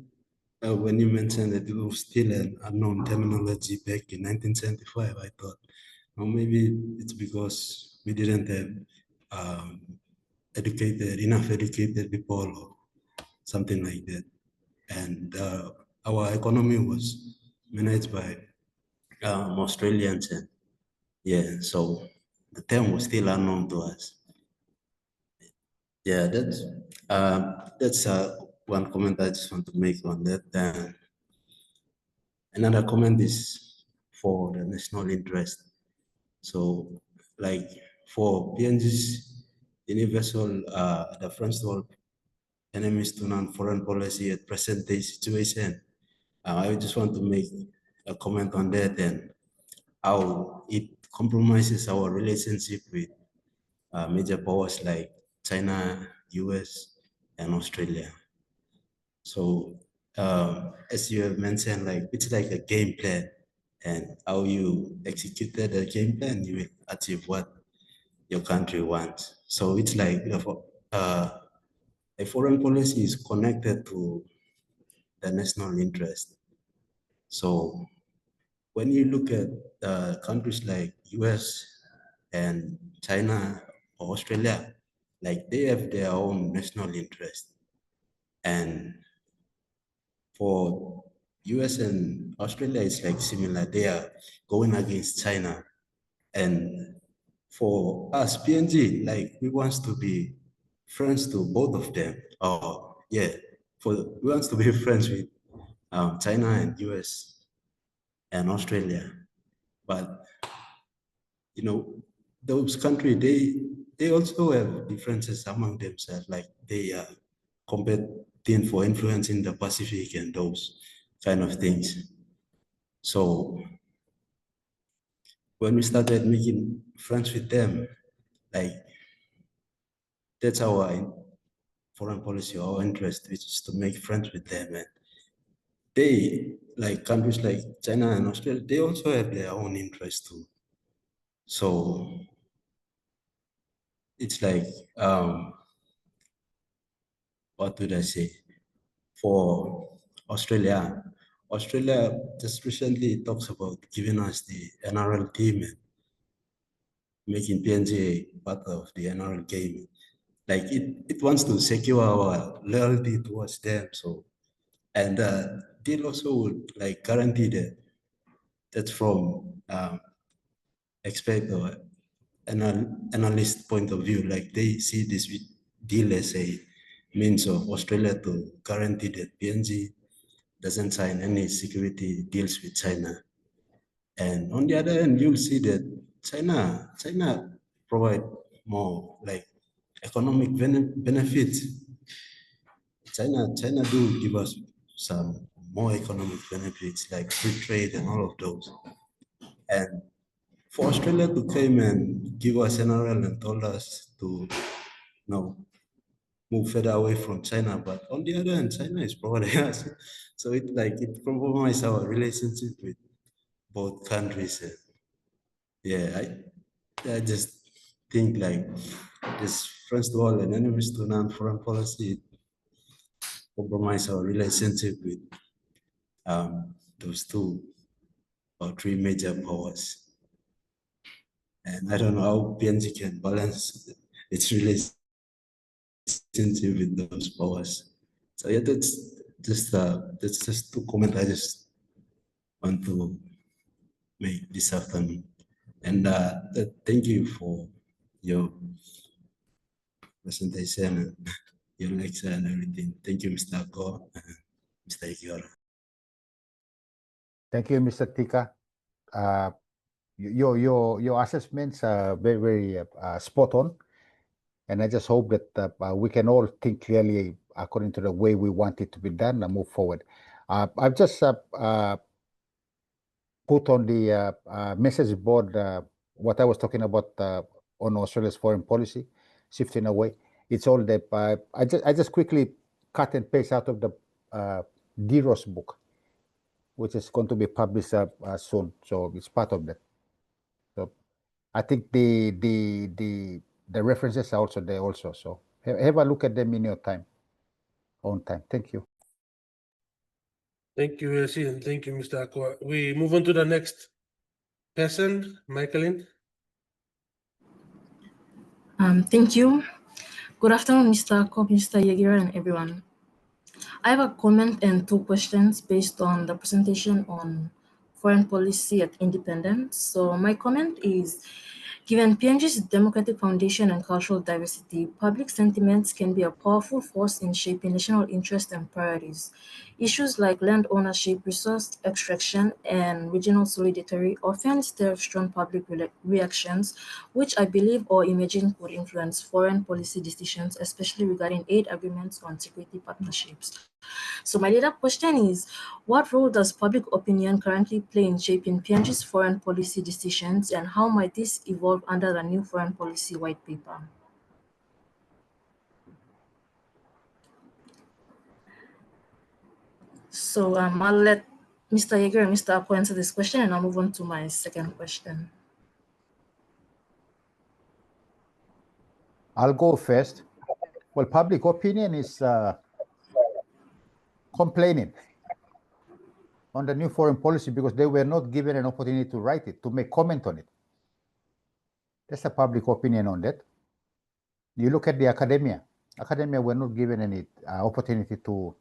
when you mentioned that it was still an unknown terminology back in 1975, I thought, well, maybe it's because we didn't have enough educated people or something like that. And our economy was managed by Australians, and yeah, so the term was still unknown to us. Yeah, that's one comment I just want to make on that. Another comment is for the national interest. So, like for PNG's universal, the French wall enemies to non-foreign policy at present day situation, I just want to make a comment on that and how it compromises our relationship with major powers like China, US, and Australia. So as you have mentioned, like it's like a game plan, and how you executed the game plan, you will achieve what your country wants. So it's like a foreign policy is connected to the national interest. So when you look at countries like US and China or Australia, like they have their own national interest. And for US and Australia, it's like similar. They are going against China. And for us, PNG, like we want to be friends to both of them. Oh, yeah. We want to be friends with China and US and Australia. But you know, those countries they also have differences among themselves. Like they are competing for influence in the Pacific and those kind of things. So when we started making friends with them, like that's our foreign policy, our interest, which is to make friends with them. And they, like countries like China and Australia, they also have their own interest too. So it's like, what did I say? For Australia, Australia just recently talks about giving us the NRL team and making PNG part of the NRL game. Like it wants to secure our loyalty towards them. So, and they also would like guarantee that that's from expect or analyst point of view. Like they see this deal as a means of Australia to guarantee that PNG doesn't sign any security deals with China. And on the other hand, you'll see that China provide more like economic benefits. China do give us some more economic benefits like free trade and all of those. And for Australia to come and give us NRL and told us to move further away from China, but on the other hand, China is providing us. So it compromises our relationship with both countries. Yeah, I just think like this friends to all and enemies to none foreign policy compromise our relationship with those two or three major powers. And I don't know how PNG can balance its relationship with those powers. So yeah, that's just two comments I just want to make this afternoon. And thank you for your presentation and your lecture and everything. Thank you, Mr. Go and Mr. Igiora. Thank you, Mr. Tika. Your assessments are very, very spot on. And I just hope that we can all think clearly according to the way we want it to be done and move forward. I've just put on the message board what I was talking about on Australia's foreign policy, shifting away. It's all that I just quickly cut and paste out of the DROS book, which is going to be published soon. So it's part of that. So I think the references are also there also. So have a look at them in your own time. Thank you. Thank you, Elsie, and thank you, Mr. Aqua. We move on to the next person, Michaeline. Thank you. Good afternoon, Mr. Akop, Mr. Yegira, and everyone. I have a comment and two questions based on the presentation on foreign policy at independence. So my comment is, given PNG's democratic foundation and cultural diversity, public sentiments can be a powerful force in shaping national interests and priorities. Issues like land ownership, resource extraction, and regional solidarity often stir strong public reactions, which I believe or imagine could influence foreign policy decisions, especially regarding aid agreements on security partnerships. So my later question is, what role does public opinion currently play in shaping PNG's foreign policy decisions, and how might this evolve under the new foreign policy white paper? So I'll let Mr. Yeager and Mr. Akko answer this question, and I'll move on to my second question. I'll go first. Well, public opinion is complaining. on the new foreign policy because they were not given an opportunity to write it, to make comment on it. That's the public opinion on that. You look at the academia. Academia were not given any opportunity to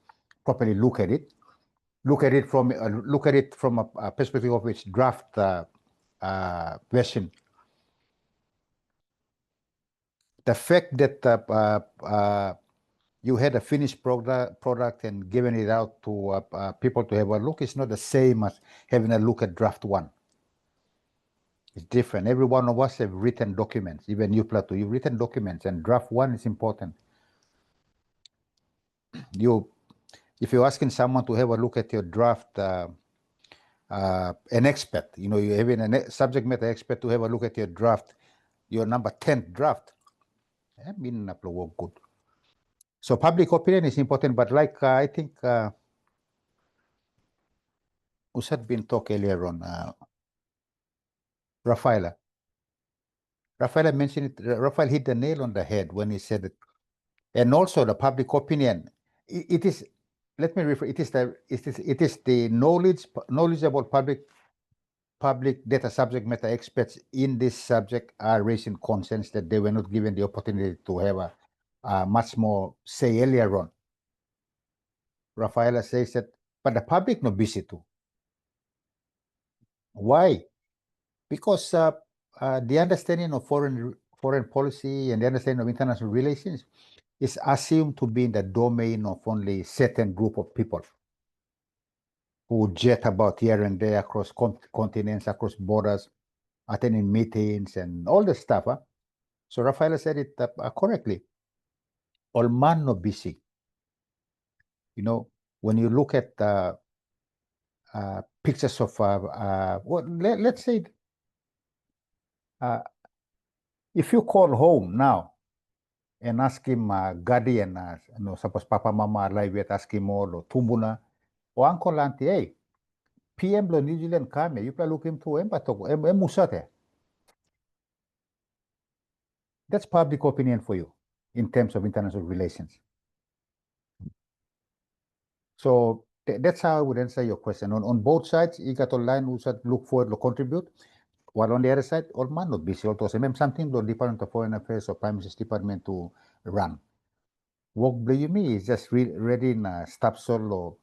properly look at it. Look at it from a perspective of its draft version. The fact that you had a finished product and given it out to people to have a look is not the same as having a look at draft one. It's different. Every one of us have written documents, even you, Plato, you've written documents, and draft one is important. If you're asking someone to have a look at your draft, an expert, you're having a subject matter expert to have a look at your draft, your number 10th draft, work good. So public opinion is important, but like I think Usad been talk earlier on, Rafaela mentioned it. Rafael hit the nail on the head when he said it. And also the public opinion, it is, let me refer, it is the knowledgeable public data subject matter experts in this subject are raising concerns that they were not given the opportunity to have a much more say earlier on. Rafaela says that, but the public no busy too. Why? Because the understanding of foreign policy and the understanding of international relations is assumed to be in the domain of only certain group of people who jet about here and there across continents, across borders, attending meetings and all the stuff. So Rafaela said it correctly. All man no busy. When you look at pictures of, let's say, if you call home now and ask him, guardian, suppose Papa Mama are live yet, ask him all, or Tumbuna, or Uncle Auntie, hey, PM lo New Zealand kami, you can look him to musate. That's public opinion for you in terms of international relations. So that's how I would answer your question. On both sides, you got online who said look forward to contribute, while on the other side, all man not busy also. Something the Department of Foreign Affairs or Prime Minister's Department to run. Work blame me is just ready in staff solo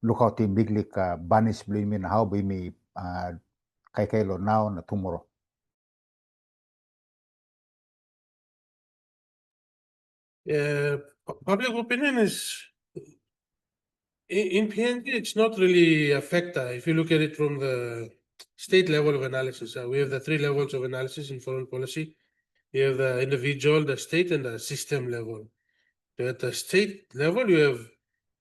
look out in big league banish blame in how be me kai now and tomorrow. Public opinion is in PNG. It's not really a factor if you look at it from the state level of analysis. We have the three levels of analysis in foreign policy. You have the individual, the state, and the system level. So at the state level, you have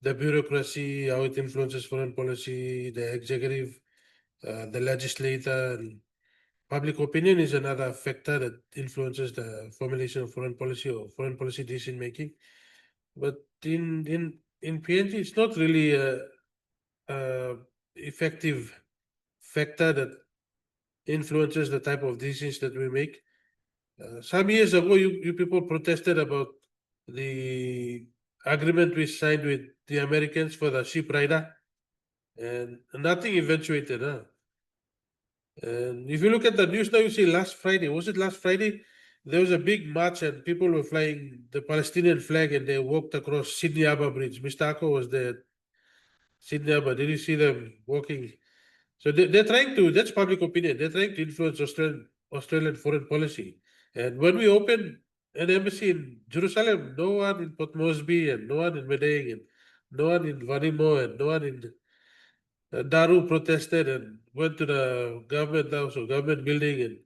the bureaucracy, how it influences foreign policy, the executive, the legislator, and public opinion is another factor that influences the formulation of foreign policy or foreign policy decision making. But in PNG, it's not really a effective factor that influences the type of decisions that we make. Some years ago, you people protested about the agreement we signed with the Americans for the ship rider, and nothing eventuated. And if you look at the news now, you see last Friday, was it last Friday? There was a big march and people were flying the Palestinian flag and they walked across Sydney Harbour Bridge. Mr. Ako was there. Sydney Harbour, did you see them walking? So they're trying to, that's public opinion, they're trying to influence Australian foreign policy. And when we opened an embassy in Jerusalem, no one in Port Moresby and no one in Medang and no one in Vanimo and no one in Daru protested and went to the government house or government building and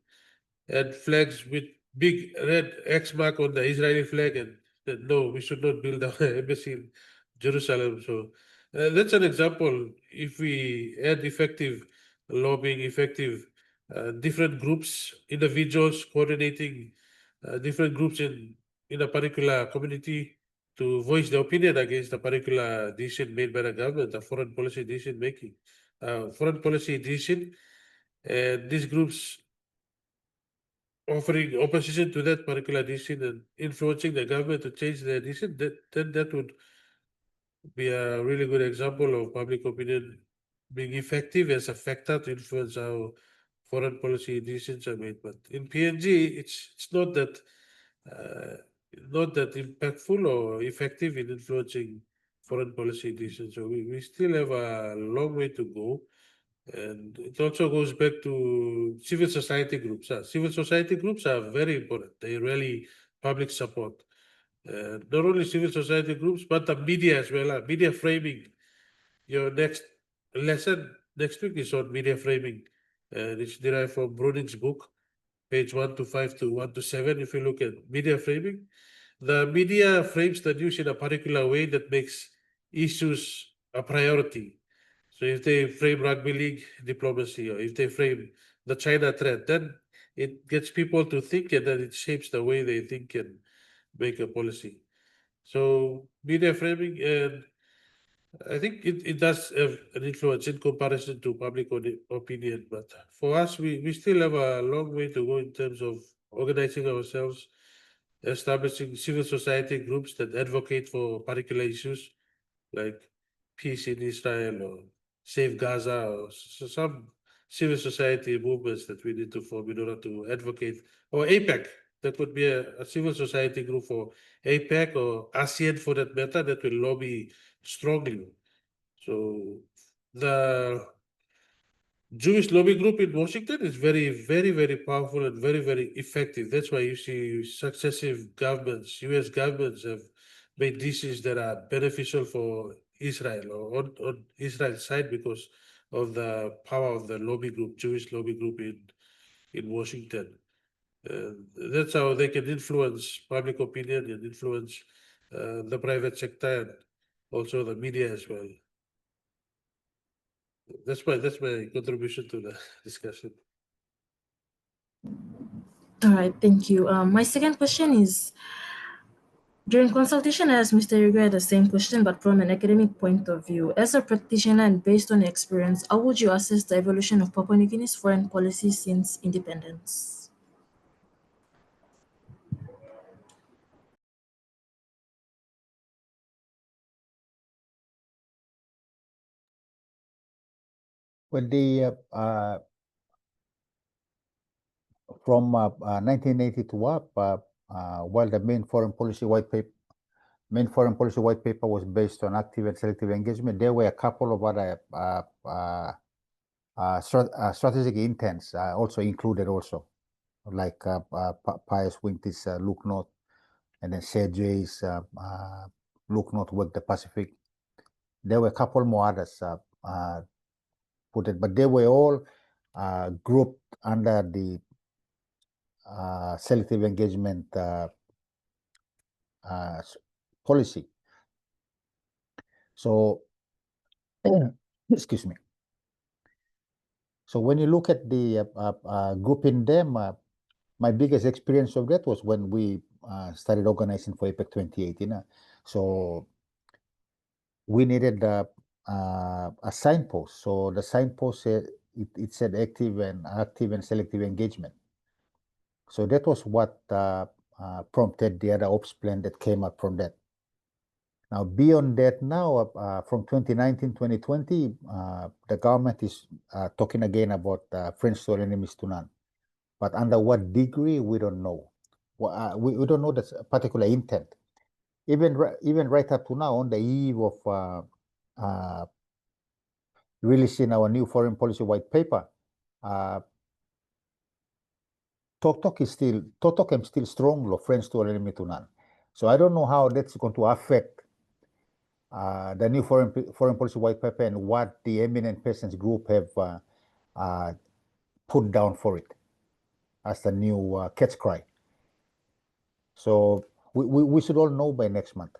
had flags with big red X mark on the Israeli flag and said, no, we should not build our embassy in Jerusalem. So that's an example. If we had effective lobbying, effective different groups, individuals coordinating different groups in a particular community to voice their opinion against a particular decision made by the government, a foreign policy decision making, foreign policy decision, and these groups offering opposition to that particular decision and influencing the government to change their decision, then that would be a really good example of public opinion being effective as a factor to influence how foreign policy decisions are made. But in PNG, it's uh, not that impactful or effective in influencing foreign policy decisions. So we still have a long way to go. And it also goes back to civil society groups. Civil society groups are very important. They rally public support. Not only civil society groups, but the media as well. Media framing. Your next lesson next week is on media framing. It's derived from Bruning's book, page 125 to 127. If you look at media framing, the media frames the news in a particular way that makes issues a priority. So if they frame rugby league diplomacy, or if they frame the China threat, then it gets people to think, and then it shapes the way they think and make a policy. So media framing, and I think it does have an influence in comparison to public opinion. But for us, we still have a long way to go in terms of organizing ourselves, establishing civil society groups that advocate for particular issues like peace in Israel or save Gaza, or some civil society movements that we need to form in order to advocate. Or APEC, that could be a civil society group for APEC or ASEAN for that matter, that will lobby strongly. So the Jewish lobby group in Washington is very, very, very powerful and very, very effective. That's why you see successive governments, US governments have made decisions that are beneficial for Israel or on Israel's side because of the power of the lobby group, Jewish lobby group in Washington. That's how they can influence public opinion and influence the private sector and also the media as well. That's my contribution to the discussion. All right, thank you. My second question is, during consultation, I asked Mr. Yuga the same question, but from an academic point of view. As a practitioner and based on experience, how would you assess the evolution of Papua New Guinea's foreign policy since independence? Well, from 1980 to up, while the main foreign policy white paper was based on active and selective engagement, there were a couple of other strategic intents also included also, like Pius Winty's Look North, and then Sergei's Look North, Work the Pacific. There were a couple more others put it, but they were all grouped under the selective engagement policy. So, excuse me. So when you look at the grouping them, my biggest experience of that was when we started organizing for APEC 2018. So we needed a signpost. So the signpost said, it said active and selective engagement. So that was what prompted the other ops plan that came up from that. Now, beyond that, now from 2019, 2020, the government is talking again about friends to all, enemies to none. But under what degree, we don't know. We don't know the particular intent. Even right up to now, on the eve of releasing our new foreign policy white paper, Tok is still strong, lo, friends to all, enemy to none. So I don't know how that's going to affect the new foreign policy white paper and what the eminent persons group have put down for it as the new cat's cry. So we should all know by next month.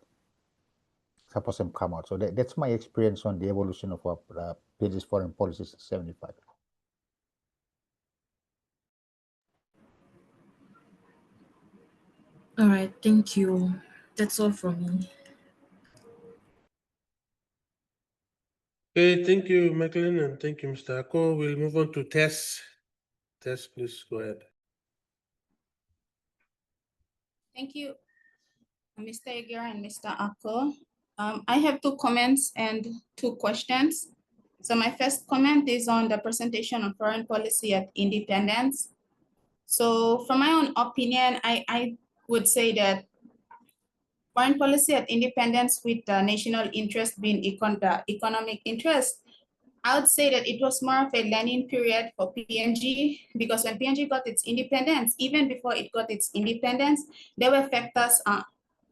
Suppose them come out. So that's my experience on the evolution of PG's foreign policy 75. All right, thank you. That's all from me. Okay, thank you, Macklin, and thank you, Mr. Ako. We'll move on to Tess. Tess, please go ahead. Thank you, Mr. Aguirre and Mr. Ako. I have two comments and two questions. So my first comment is on the presentation on foreign policy at independence. So from my own opinion, I would say that foreign policy at independence with the national interest being the economic interest, I would say that it was more of a learning period for PNG, because when PNG got its independence, even before it got its independence, there were factors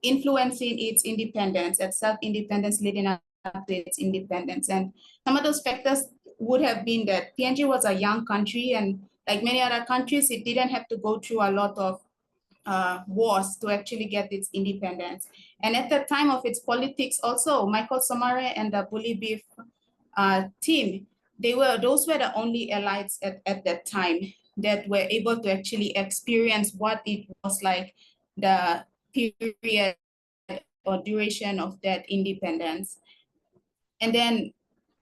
influencing its independence and self-independence leading up to its independence. And some of those factors would have been that PNG was a young country, and like many other countries, it didn't have to go through a lot of wars to actually get its independence. And at the time of its politics also, Michael Somare and the Bully Beef team, those were the only elites at that time that were able to actually experience what it was like, the period or duration of that independence. And then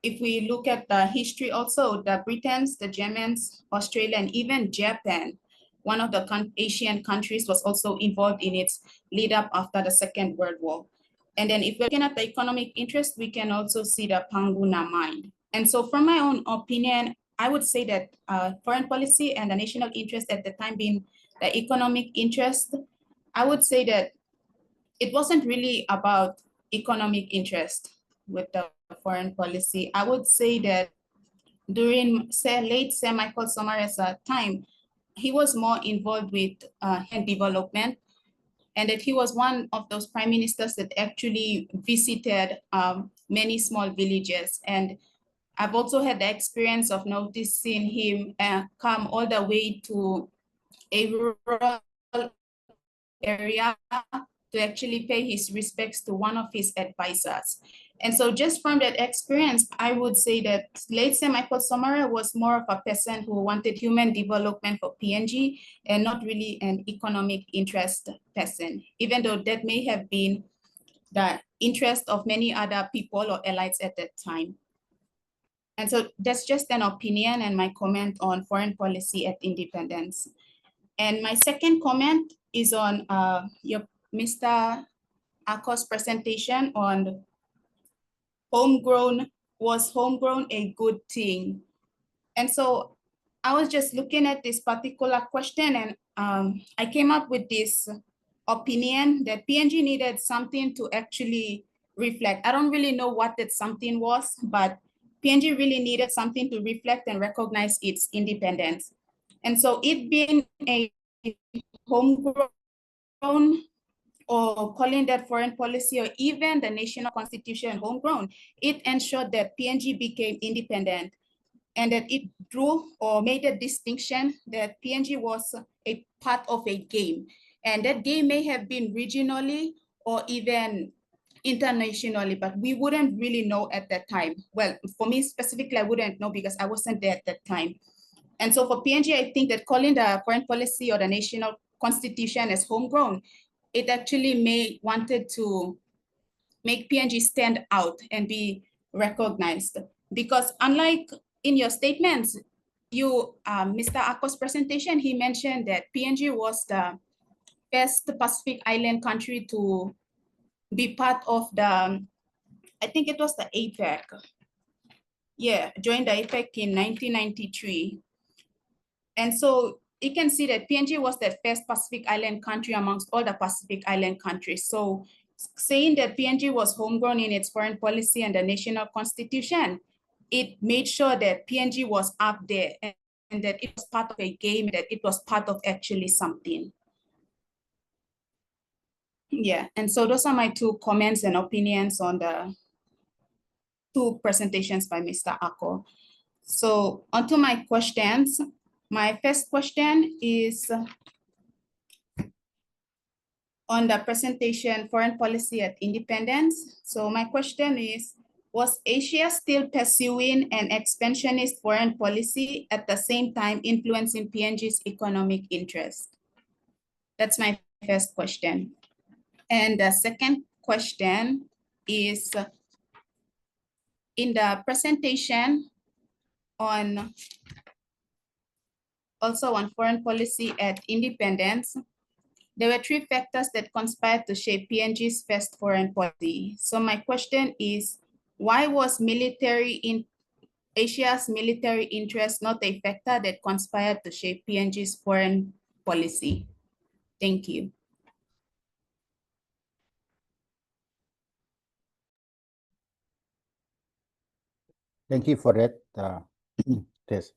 if we look at the history also, the Britons, the Germans, Australia, and even Japan, one of the Asian countries, was also involved in its lead up after the Second World War. And then if we're looking at the economic interest, we can also see the Panguna mine. And so from my own opinion, I would say that foreign policy and the national interest at the time being the economic interest, I would say that it wasn't really about economic interest with the foreign policy. I would say that during late Sir Michael Somare's time, he was more involved with development, and that he was one of those prime ministers that actually visited many small villages. And I've also had the experience of noticing him come all the way to a rural area to actually pay his respects to one of his advisors. And so just from that experience, I would say that late Sir Michael Somare was more of a person who wanted human development for PNG and not really an economic interest person, even though that may have been the interest of many other people or elites at that time. And so that's just an opinion and my comment on foreign policy at independence. And my second comment is on Mr. Ako's presentation on was homegrown a good thing? And so I was just looking at this particular question, and I came up with this opinion that PNG needed something to actually reflect. I don't really know what that something was, but PNG really needed something to reflect and recognize its independence. And so it being a homegrown, or calling that foreign policy, or even the national constitution homegrown, it ensured that PNG became independent, and that it drew or made a distinction that PNG was a part of a game. And that game may have been regionally or even internationally, but we wouldn't really know at that time. Well, for me specifically, I wouldn't know because I wasn't there at that time. And so for PNG, I think that calling the foreign policy or the national constitution as homegrown, it actually wanted to make PNG stand out and be recognized. Because unlike in your statements, Mr. Ako's presentation, he mentioned that PNG was the first Pacific Island country to be part of the, I think it was the APEC. Yeah, joined the APEC in 1993. And so you can see that PNG was the first Pacific Island country amongst all the Pacific Island countries. So saying that PNG was homegrown in its foreign policy and the national constitution, it made sure that PNG was up there and that it was part of a game, that it was part of actually something. Yeah, and so those are my two comments and opinions on the two presentations by Mr. Ako. So onto my questions. My first question is on the presentation, Foreign Policy at Independence. So my question is, was Asia still pursuing an expansionist foreign policy at the same time influencing PNG's economic interest? That's my first question. And the second question is, in the presentation on also on foreign policy at independence, there were three factors that conspired to shape PNG's first foreign policy. So my question is, why was military Asia's military interests not a factor that conspired to shape PNG's foreign policy? Thank you. Thank you for that, Tess.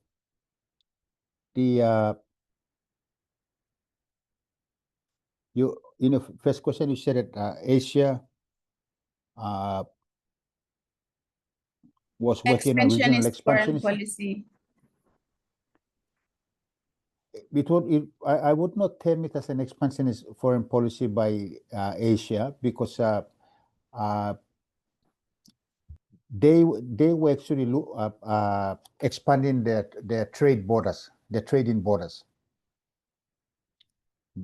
The first question you said that Asia was working on regional Expansionist foreign expansionism. policy. I would not term it as an expansionist foreign policy by Asia, because they were actually expanding their trade borders, their trading borders.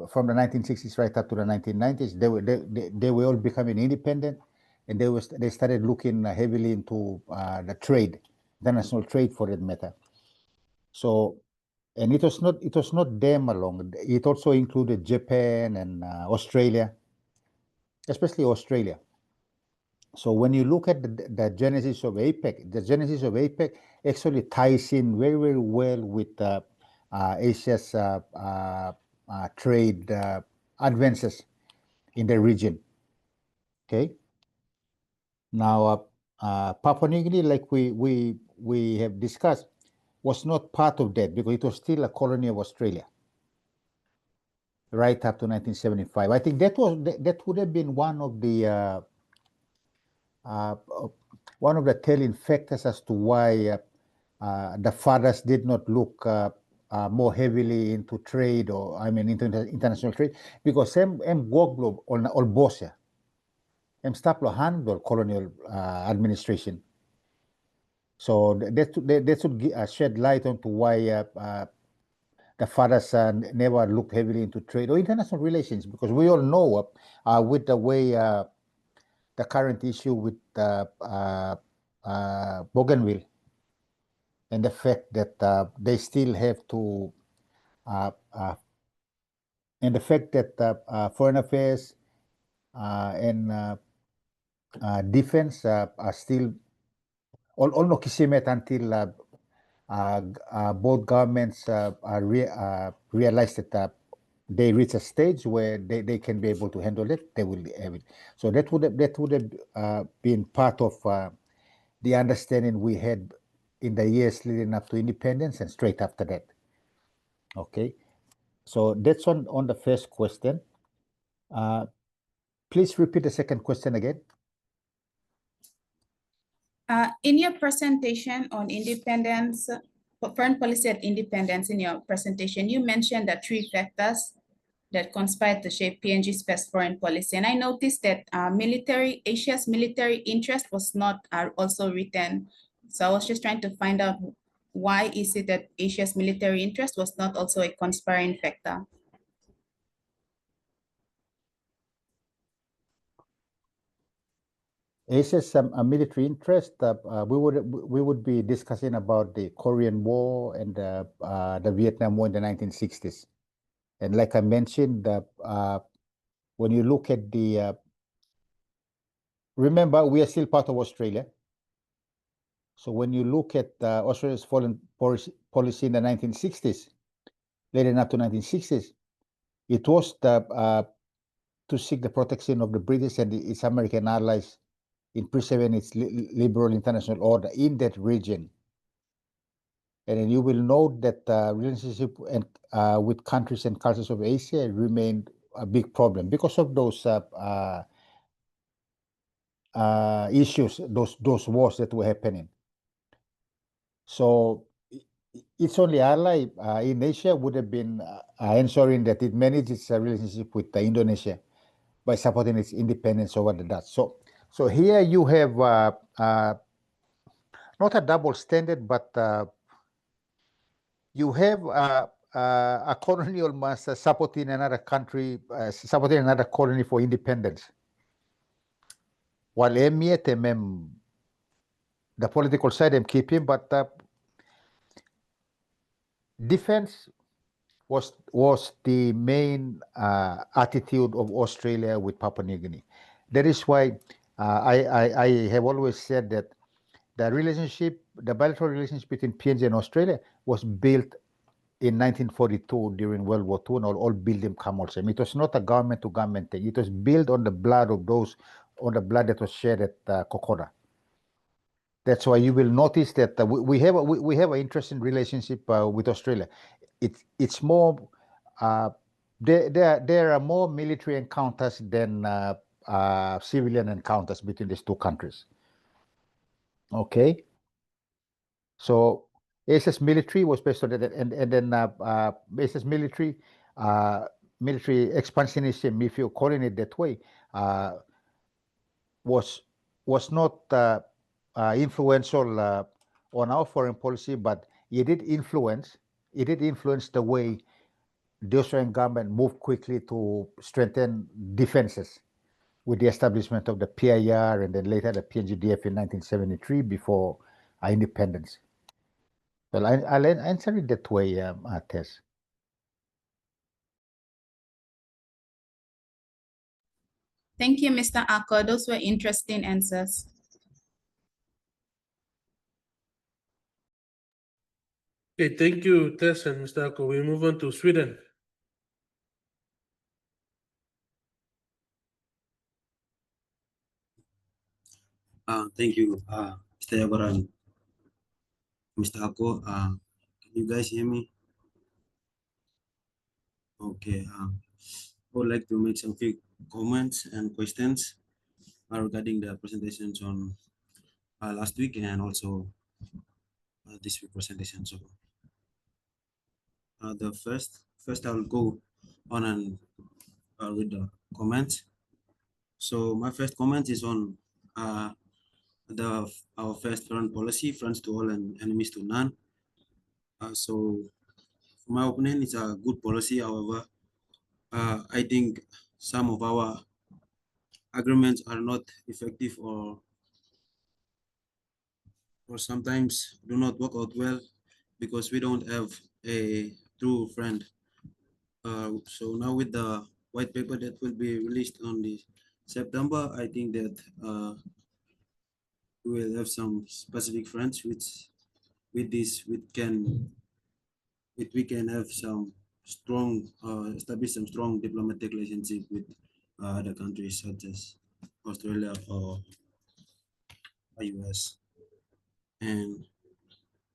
From the 1960s right up to the 1990s, they were all becoming independent, and they started looking heavily into the trade, international trade for that matter. So, and it was not them alone. It also included Japan and Australia, especially Australia. So when you look at the genesis of APEC, the genesis of APEC actually ties in very, very well with Asia's trade advances in the region. Okay. Now, Papua New Guinea, like we have discussed, was not part of that because it was still a colony of Australia right up to 1975. I think that would have been one of the telling factors as to why the fathers did not look more heavily into trade, or into international trade, because em goglob ol bosa em staplo handle colonial administration. So that should shed light onto why the fathers never looked heavily into trade or international relations, because we all know with the way the current issue with Bougainville, and the fact that they still have to, and the fact that foreign affairs and defense are still all no kisimet until both governments realize that they reach a stage where they can be able to handle it. They will have it. So that would have been part of the understanding we had in the years leading up to independence and straight after that. Okay, so that's on the first question. Please repeat the second question again. In your presentation on independence, foreign policy at independence, in your presentation, you mentioned the three factors that conspired to shape PNG's best foreign policy. And I noticed that Asia's military interest was not also written. So I was just trying to find out, why is it that Asia's military interest was not also a conspiring factor? Asia's military interest, we would be discussing about the Korean War and the Vietnam War in the 1960s. And like I mentioned, when you look at the, remember, we are still part of Australia. So when you look at Australia's foreign policy in the 1960s, leading up to 1960s, it was to seek the protection of the British and its American allies in preserving its liberal international order in that region. And then you will note that relationship with countries and cultures of Asia remained a big problem because of those issues, those wars that were happening. So its only ally in Asia would have been ensuring that it managed its relationship with Indonesia by supporting its independence over the Dutch. So here you have not a double standard, but you have a colonial master supporting another country, supporting another colony for independence. While the political side I'm keeping, but defense was the main attitude of Australia with Papua New Guinea. That is why I have always said that the bilateral relationship between PNG and Australia was built in 1942 during World War II, and all built Kamolsem. It was not a government to government thing. It was built on the blood of those, on the blood that was shed at Kokoda. That's why you will notice that we have an interesting relationship with Australia. It's more there are more military encounters than civilian encounters between these two countries. Okay, so ASS military was based on that, and then ASS military expansionism, if you're calling it that way, was not influential on our foreign policy, but it did influence the way the Australian government moved quickly to strengthen defenses with the establishment of the PIR and then later the PNGDF in 1973 before our independence. Well, I'll answer it that way, Tess. Thank you, Mr. Ako. Those were interesting answers. Okay, thank you, Tess and Mr. Ako. We move on to Sweden. Thank you, Mr. Yagora and Mr. Ako. Can you guys hear me? Okay. I would like to make some few comments and questions regarding the presentations on last week and also this week presentation. So the first I'll go on and read the comments. So my first comment is on our first foreign policy, friends to all and enemies to none. So in my opinion, it's a good policy. However, I think some of our agreements are not effective or sometimes do not work out well because we don't have a true friend. So now with the white paper that will be released on the September, I think that we will have some specific friends with this we can have some strong establish some strong diplomatic relationship with other countries such as Australia or US. And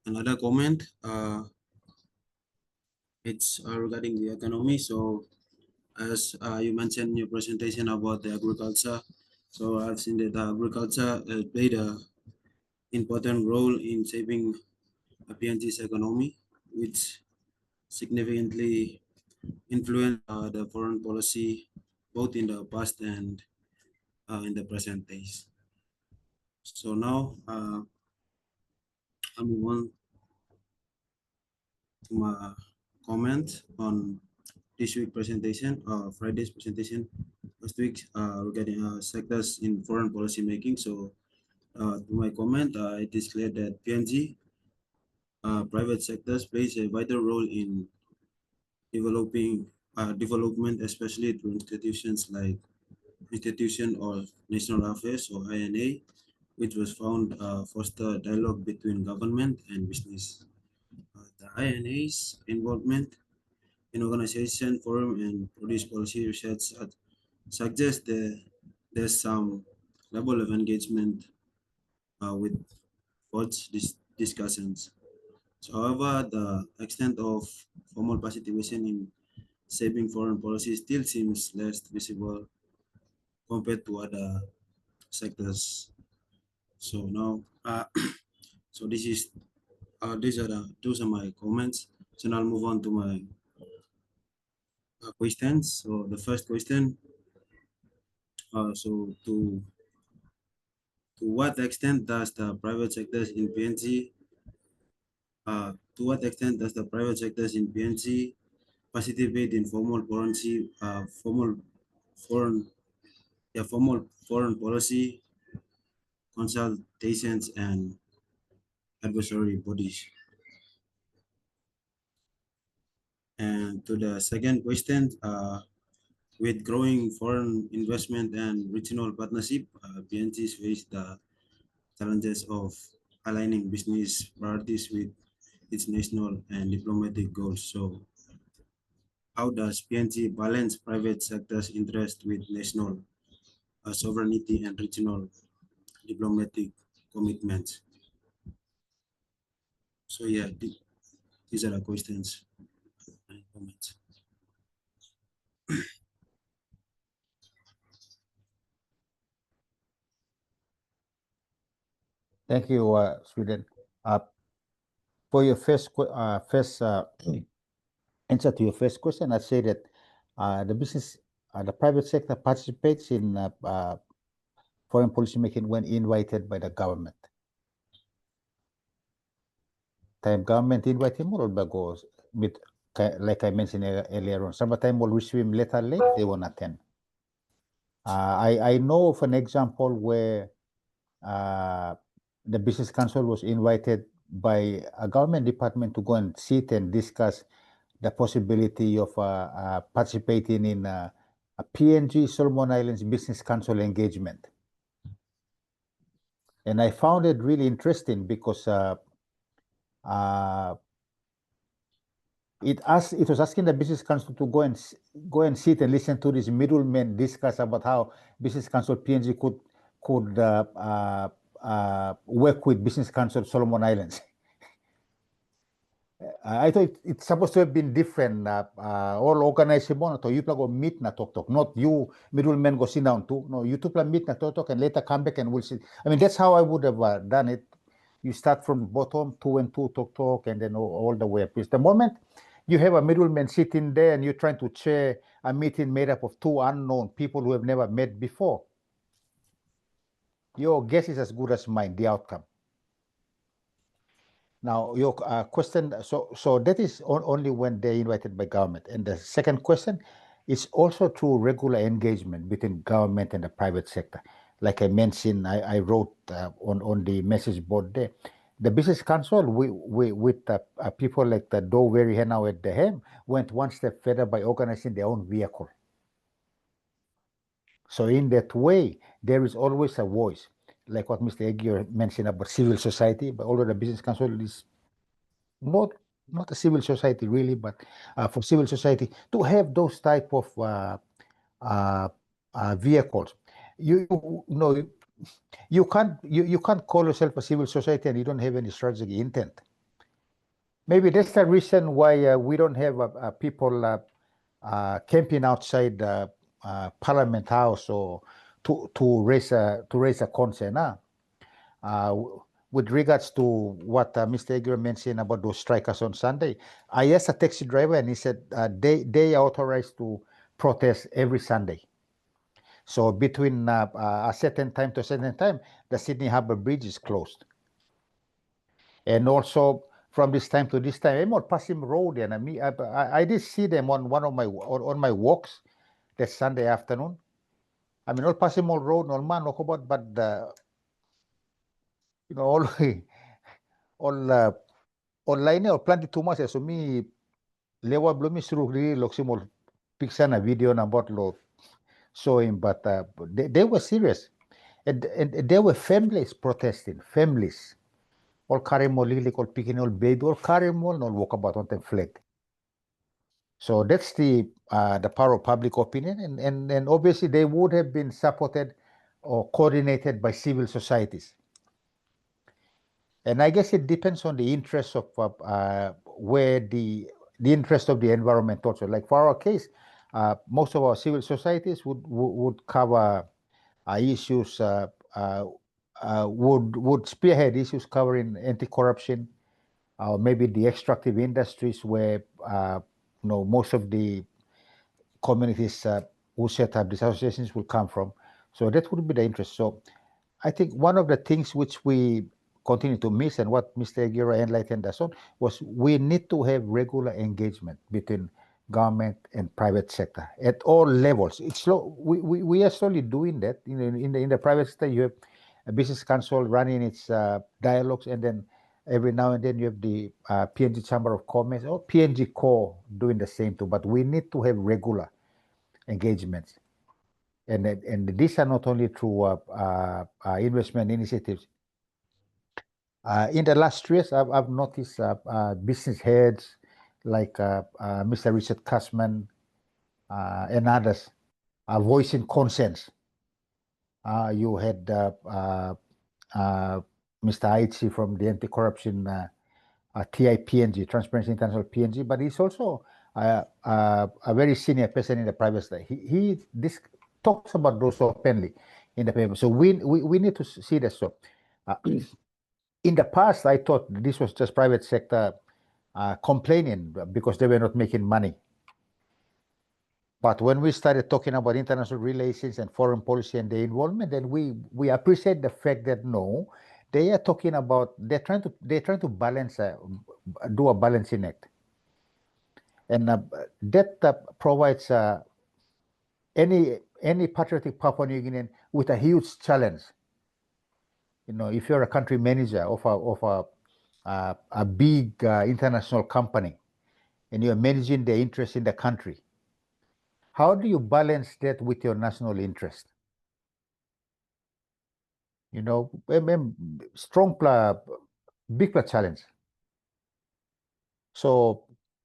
another comment, it's regarding the economy. So as you mentioned in your presentation about the agriculture, so I've seen that agriculture played a important role in shaping PNG's economy, which significantly influenced the foreign policy both in the past and in the present days. So now I move on to my comment on this week presentation, Friday's presentation last week regarding sectors in foreign policy making. So to my comment, it is clear that PNG private sectors plays a vital role in development, especially through institutions like Institution of National Affairs or INA, which was found foster dialogue between government and business. The INA's involvement in organization, forum, and produce policy research suggests that there's some level of engagement with both discussions. So, however, the extent of formal participation in shaping foreign policy still seems less visible compared to other sectors. So now, so those are my comments. So now I'll move on to my questions. So the first question, so to what extent does the private sectors in PNG, to what extent does the private sectors in PNG participate in formal foreign policy consultations and advisory bodies? And to the second question, with growing foreign investment and regional partnership, PNGs face the challenges of aligning business priorities with its national and diplomatic goals. So how does PNG balance private sector's interest with national sovereignty and regional diplomatic commitments? So yeah, these are the questions and comments. Thank you, Sweden. For your first answer to your first question, I'd say that the private sector participates in foreign policy making when invited by the government. Time government invite him or goes with, like I mentioned earlier on. Sometimes will receive him letter late, they won't attend. I know of an example where the business council was invited by a government department to go and sit and discuss the possibility of participating in a PNG Solomon Islands Business Council engagement. And I found it really interesting because it was asking the business council to go and sit and listen to these middlemen discuss about how business council PNG could work with business council Solomon Islands. I thought it's supposed to have been different. All organized mo to you go meet na talk, not you middlemen go sit down too. No, you two meet na talk and later come back and we'll see. I mean, that's how I would have done it. You start from bottom, 2 and 2 talk, and then all the way up. Because the moment you have a middleman sitting there and you're trying to chair a meeting made up of 2 unknown people who have never met before, your guess is as good as mine, the outcome. Now, your question, so that is only when they're invited by government. And the second question is also through regular engagement between government and the private sector. Like I mentioned, I wrote on the message board there. The business council, with people like the Doe Very Henao at the Hem, went one step further by organizing their own vehicle. So in that way, there is always a voice, like what Mr. Aguirre mentioned about civil society, but although the business council is not a civil society really, but for civil society to have those type of vehicles. You know, you can't call yourself a civil society and you don't have any strategic intent. Maybe that's the reason why we don't have people camping outside Parliament House or to raise a concern. With regards to what Mr. Aguirre mentioned about those strikers on Sunday, I asked a taxi driver and he said they are authorized to protest every Sunday. So between a certain time to a certain time, the Sydney Harbour Bridge is closed. And also from this time to this time, I'm on Passim Road, and I did see them on on my walks that Sunday afternoon. I mean, all Passim Road, all man, but all all online or plenty too much. So me lewa blumi suru really loksimo picture na video na about lo showing, but they were serious, and there were families protesting, families. All carry mo lilik, all picking all baby, all carry mo no walk about on the flag. So that's the power of public opinion, and obviously they would have been supported or coordinated by civil societies. And I guess it depends on the interest of where the interest of the environment also. Like for our case, most of our civil societies would cover issues, would spearhead issues covering anti-corruption, maybe the extractive industries where most of the communities who set up these associations will come from. So that would be the interest. So I think one of the things which we continue to miss, and what Mr. Aguirre enlightened us on, was we need to have regular engagement between government and private sector at all levels. It's slow. We are slowly doing that. In the private sector, you have a business council running its dialogues, and then every now and then you have the PNG Chamber of Commerce or PNG Core doing the same too. But we need to have regular engagements. And these are not only through investment initiatives. In the last 3 years, I've noticed business heads like Mr. Richard Cussman and others are voicing concerns. You had Mr. Aichi from the anti-corruption TIPNG, Transparency International PNG, but he's also a very senior person in the private sector. He talks about those openly in the paper. So we need to see this. So in the past, I thought this was just private sector complaining because they were not making money. But when we started talking about international relations and foreign policy and their involvement, then we appreciate the fact that no, they are talking about they're trying to balance do a balancing act, and that provides any patriotic Papua New Guinean with a huge challenge. You know, if you're a country manager of a big international company, and you're managing the interest in the country, how do you balance that with your national interest? You know, big challenge. So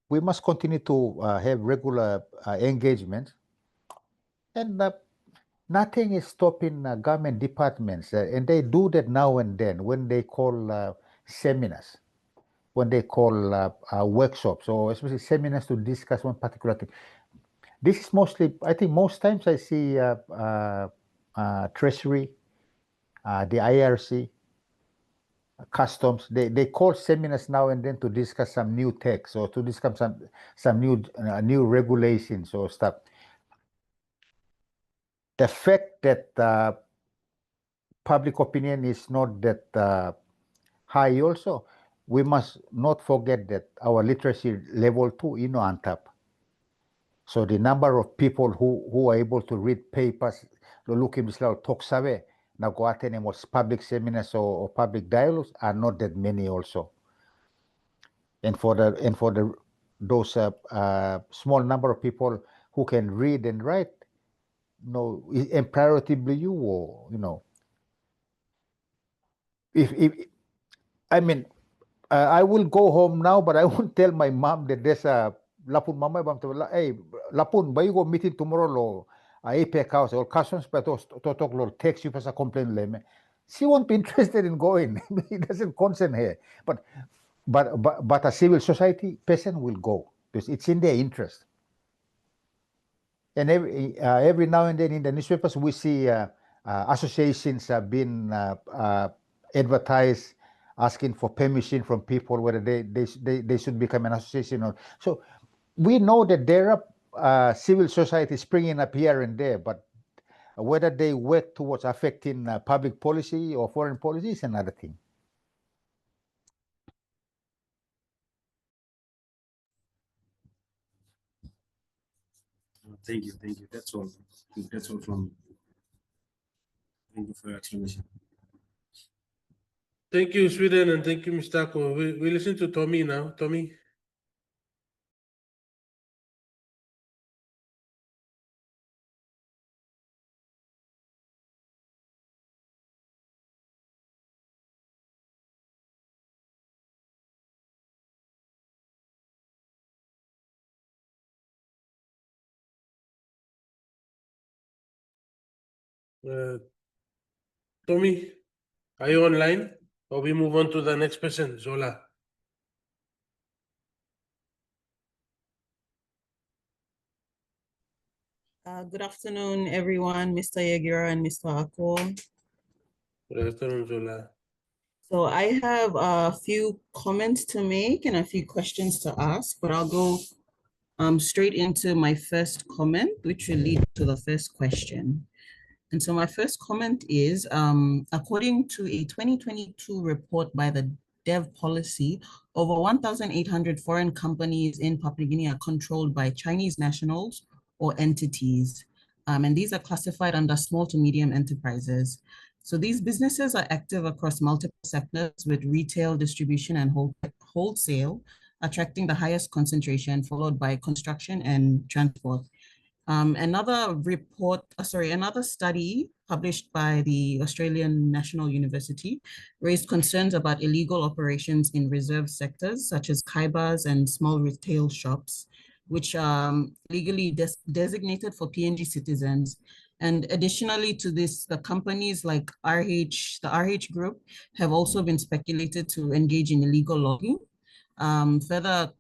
we must continue to have regular engagement, and nothing is stopping government departments, and they do that now and then when they call seminars, when they call workshops, or especially seminars to discuss one particular thing. This is mostly, I think most times I see Treasury, the IRC, Customs, they call seminars now and then to discuss some new text or to discuss some new regulations or stuff. The fact that public opinion is not that high also, we must not forget that our literacy level too, on top. So the number of people who are able to read papers, look in this level, talk sabe, now go attend public seminars or public dialogues are not that many also. And for those small number of people who can read and write, imperatively if I mean, I will go home now, but I won't tell my mom that there's a lapun mama hey lapun ba you go meeting tomorrow lo APEC house or customs but to lo text you a complaint leme. She won't be interested in going. It doesn't concern her. But a civil society person will go because it's in their interest. And every now and then in the newspapers we see associations have been advertised asking for permission from people whether they should become an association or so. We know that there are civil society springing up here and there, but whether they work towards affecting public policy or foreign policy is another thing. Thank you. That's all. That's all from me. Thank you for your explanation. Thank you, Sweden, and thank you, Mr. Ako. We listen to Tommy now. Tommy. Tommy, are you online? Or we move on to the next person, Zola. Good afternoon, everyone, Mr. Yagira and Mr. Ako. Good afternoon, Zola. So I have a few comments to make and a few questions to ask, but I'll go straight into my first comment, which will lead to the first question. And so my first comment is, according to a 2022 report by the Dev Policy, over 1,800 foreign companies in Papua New Guinea are controlled by Chinese nationals or entities. And these are classified under small to medium enterprises. So these businesses are active across multiple sectors with retail, distribution, and wholesale, attracting the highest concentration, followed by construction and transport. Another study published by the Australian National University raised concerns about illegal operations in reserve sectors such as kaibas and small retail shops, which are legally designated for PNG citizens. And additionally to this, the companies like the RH Group have also been speculated to engage in illegal logging, further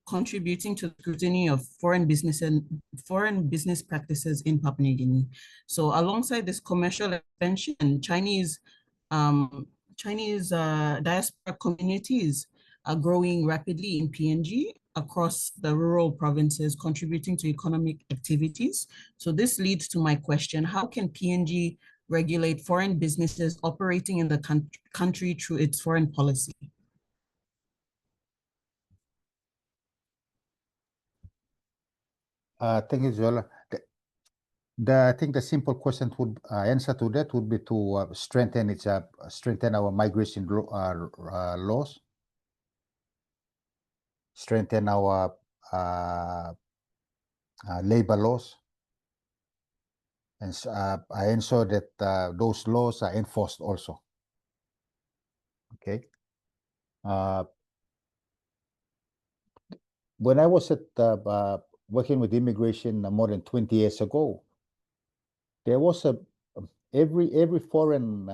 contributing to the scrutiny of foreign business practices in Papua New Guinea. So alongside this commercial expansion, Chinese diaspora communities are growing rapidly in PNG across the rural provinces, contributing to economic activities. So this leads to my question: how can PNG regulate foreign businesses operating in the country through its foreign policy? Thank you, Zola. I think the simple question would answer to that would be to strengthen our migration laws, strengthen our labor laws, and ensure that those laws are enforced also. Okay. When I was working with immigration more than 20 years ago, there was every foreign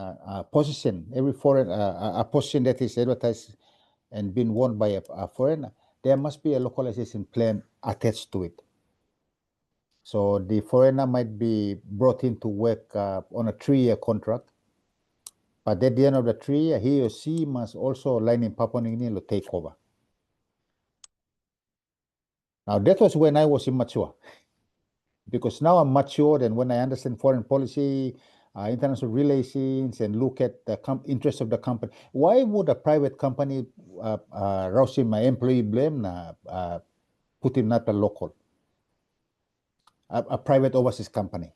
position, a position that is advertised and been won by a foreigner, there must be a localization plan attached to it. So the foreigner might be brought in to work on a 3-year contract, but at the end of the 3 year, he or she must also land in Papua New Guinea to take over. Now that was when I was immature, because now I'm matured, and when I understand foreign policy, international relations, and look at the interest of the company, why would a private company rousing my employee blame put him not a local, a private overseas company?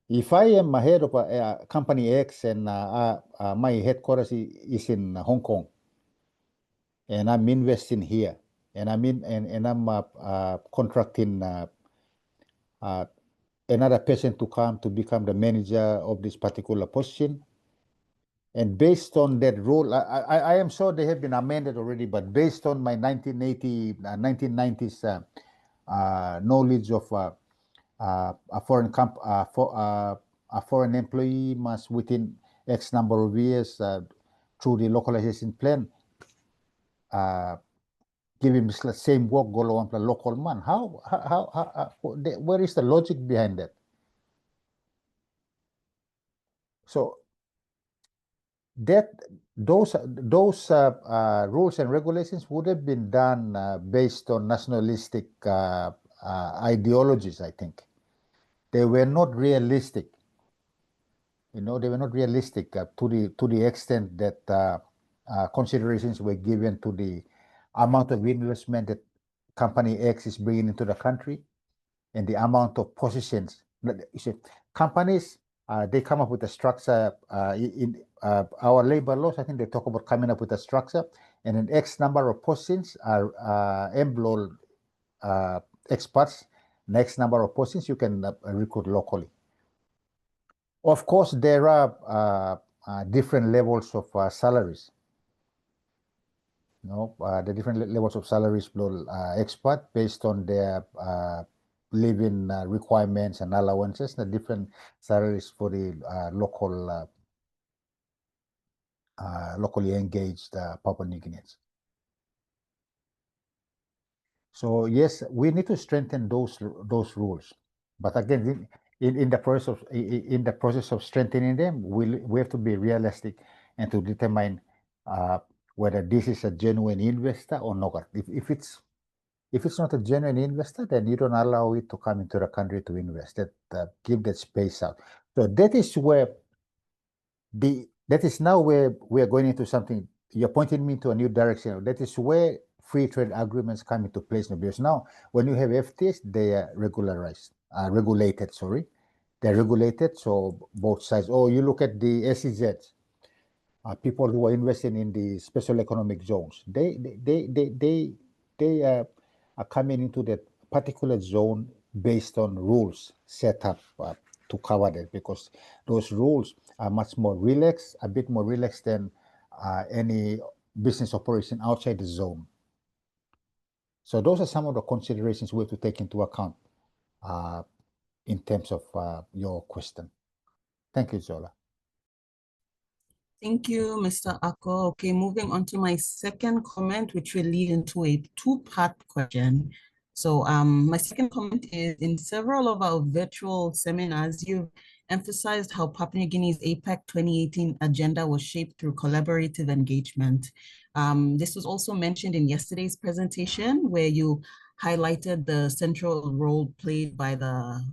If I am a head of a company X and my headquarters is in Hong Kong, and I'm investing here, and I'm contracting another person to come to become the manager of this particular position, and based on that role, I am sure they have been amended already, but based on my 1990s knowledge of a foreign employee must within X number of years through the localization plan give him the same work go on the local man. Where is the logic behind that? So those rules and regulations would have been done based on nationalistic ideologies. I think they were not realistic. They were not realistic to the extent that considerations were given to the amount of investment that company X is bringing into the country and the amount of positions. You see, companies they come up with a structure in our labor laws. I think they talk about coming up with a structure, and an X number of positions are employed experts. Next number of positions you can recruit locally. Of course, there are different levels of salaries. The different levels of salaries below expert based on their living requirements and allowances, the different salaries for the locally engaged Papua New Guineans. So yes, we need to strengthen those rules. But again, in the process of strengthening them, we have to be realistic and to determine whether this is a genuine investor or not. If it's not a genuine investor, then you don't allow it to come into the country to invest. Give that space out. So that is now where we are going into something. You're pointing me to a new direction. That is where free trade agreements come into place now, because now when you have FTAs, they are regulated. They're regulated. So both sides. Oh, you look at the SEZs. People who are investing in the special economic zones, they are coming into that particular zone based on rules set up to cover that, because those rules are much more relaxed, a bit more relaxed than any business operation outside the zone. So those are some of the considerations we have to take into account in terms of your question. Thank you, Zola. Thank you, Mr. Ako. Okay, moving on to my second comment, which will lead into a two-part question. So my second comment is, in several of our virtual seminars, you've emphasized how Papua New Guinea's APEC 2018 agenda was shaped through collaborative engagement. This was also mentioned in yesterday's presentation, where you highlighted the central role played by the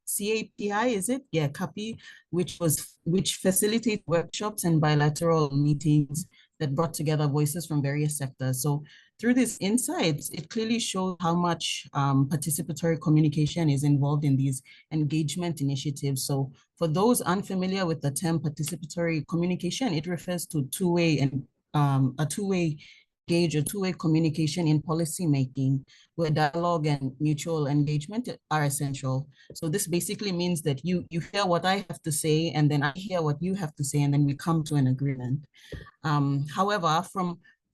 CAPI, is it? Yeah, CAPI, which facilitates workshops and bilateral meetings that brought together voices from various sectors. So through these insights, it clearly shows how much participatory communication is involved in these engagement initiatives. So for those unfamiliar with the term participatory communication, it refers to a two-way engage or two-way communication in policy making, where dialogue and mutual engagement are essential. So this basically means that you hear what I have to say, and then I hear what you have to say, and then we come to an agreement. However,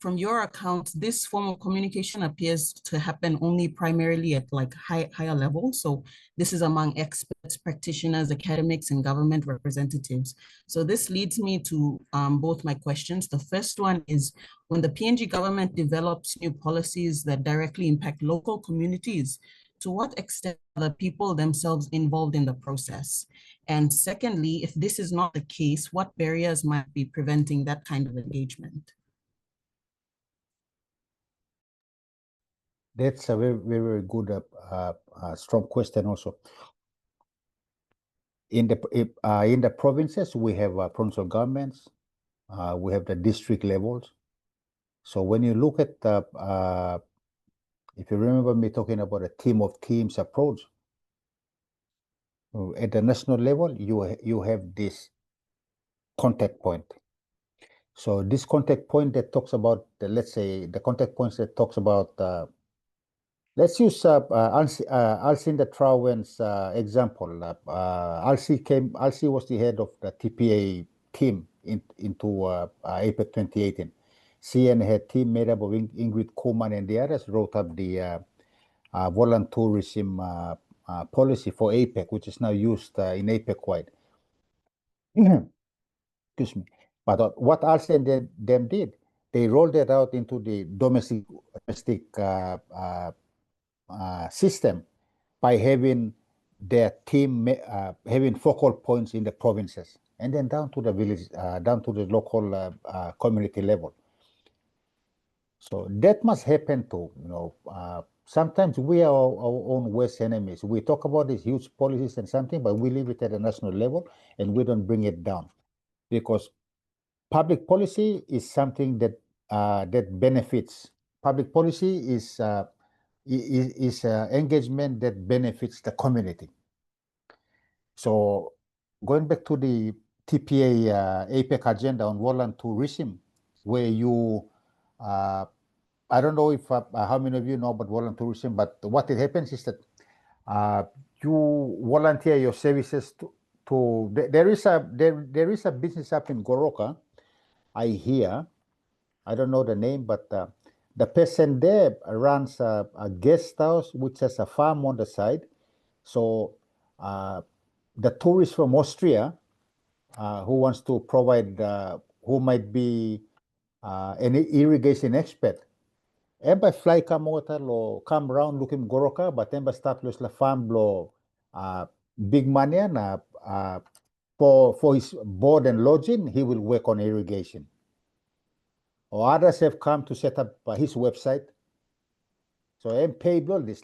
from your account, this form of communication appears to happen only primarily at like higher levels. So this is among experts, practitioners, academics, and government representatives. So this leads me to both my questions. The first one is, when the PNG government develops new policies that directly impact local communities, to what extent are the people themselves involved in the process? And secondly, if this is not the case, what barriers might be preventing that kind of engagement? That's a very, very, very good, strong question also. In the provinces, we have provincial governments, we have the district levels. So when you look at if you remember me talking about a team of teams approach, at the national level, you have this contact point. So this contact point that talks about, let's say, the contact points that talks about, let's use Alcinda Trawen's example. Alci was the head of the TPA team into APEC 2018. She and her team made up of Ingrid Kuman and the others wrote up the volunteerism policy for APEC, which is now used in APEC wide. Excuse me. But what Alci and them did, they rolled it out into the domestic system by having their team having focal points in the provinces and then down to the village, down to the local community level. So that must happen too. Sometimes we are our own worst enemies. We talk about these huge policies and something, but we leave it at a national level and we don't bring it down, because public policy is something that that benefits. Public policy is engagement that benefits the community. So going back to the TPA APEC agenda on warland tourism, where you, I don't know if how many of you know about warland tourism, but what it happens is that you volunteer your services to there is a business up in Goroka, I hear. I don't know the name, but the person there runs a guest house which has a farm on the side. So the tourist from Austria who wants to provide, who might be an irrigation expert, eba fly ka mo lo come round looking Goroka, but eba stop los la farm blow big money na for his board and lodging, he will work on irrigation. Or others have come to set up his website. So I'm paid all this.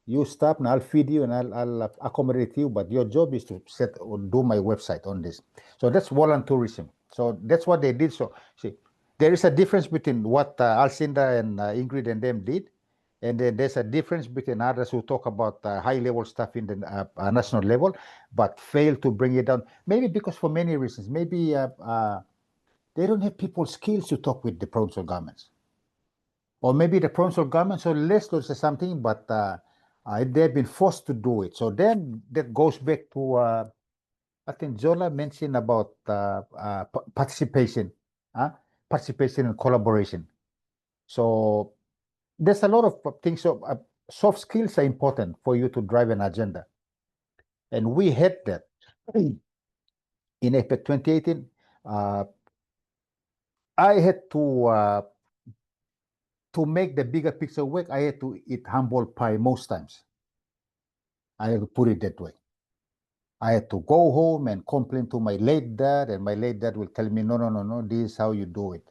You stop and I'll feed you and I'll accommodate you, but your job is to set or do my website on this. So that's volunteerism. So that's what they did. So see, there is a difference between what Alcinda and Ingrid and them did, and then there's a difference between others who talk about high-level stuff in the national level, but fail to bring it down. Maybe because for many reasons. Maybe they don't have people skills to talk with the provincial governments. or maybe the provincial government, so let's do something, but they've been forced to do it. So then that goes back to, I think Zola mentioned about participation, participation and collaboration. So there's a lot of things. So soft skills are important for you to drive an agenda. And we had that in APEC 2018. I had to make the bigger picture work, I had to eat humble pie most times. I have to put it that way. I had to go home and complain to my late dad, and my late dad will tell me, no, no, no, no, this is how you do it.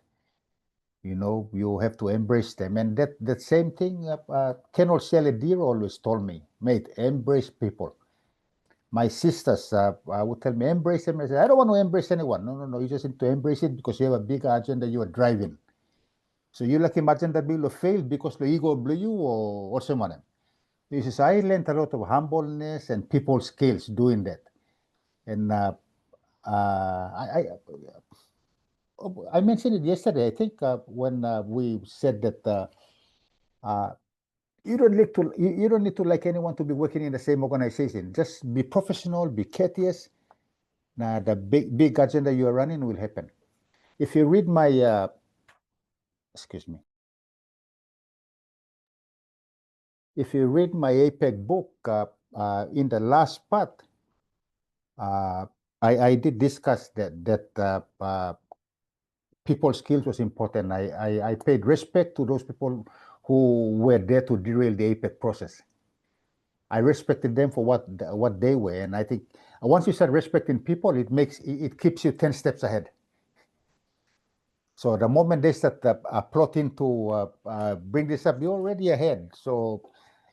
You know, you have to embrace them. And that same thing, Ken Shelley Deer always told me, mate, embrace people. My sisters would tell me, embrace them. I said, I don't want to embrace anyone. No, no, no, you just need to embrace it because you have a bigger agenda you are driving. So you like imagine that will fail because the ego blew you or someone. This is I learned a lot of humbleness and people skills doing that. And I mentioned it yesterday. I think when we said that you don't need to you don't need to like anyone to be working in the same organization. Just be professional, be courteous. Now the big agenda you are running will happen. If you read my excuse me. If you read my APEC book, in the last part, I did discuss that people skills was important. I paid respect to those people who were there to derail the APEC process. I respected them for what they were, and I think once you start respecting people, it keeps you 10 steps ahead. So the moment they start plotting to bring this up, you're already ahead. So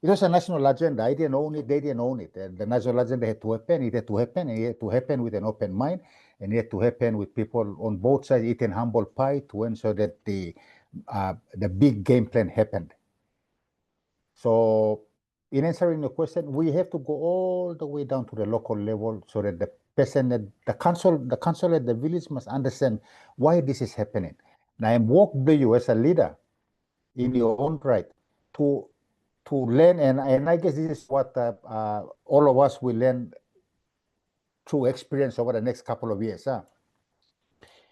it was a national agenda. I didn't own it. They didn't own it. The national agenda had to happen. It had to happen. And it had to happen with an open mind. And it had to happen with people on both sides eating humble pie to ensure that the big game plan happened. So in answering your question, we have to go all the way down to the local level so that the person, the council at the village must understand why this is happening. Now, I'm working with you as a leader in your own right to learn, and I guess this is what all of us will learn through experience over the next couple of years. Now,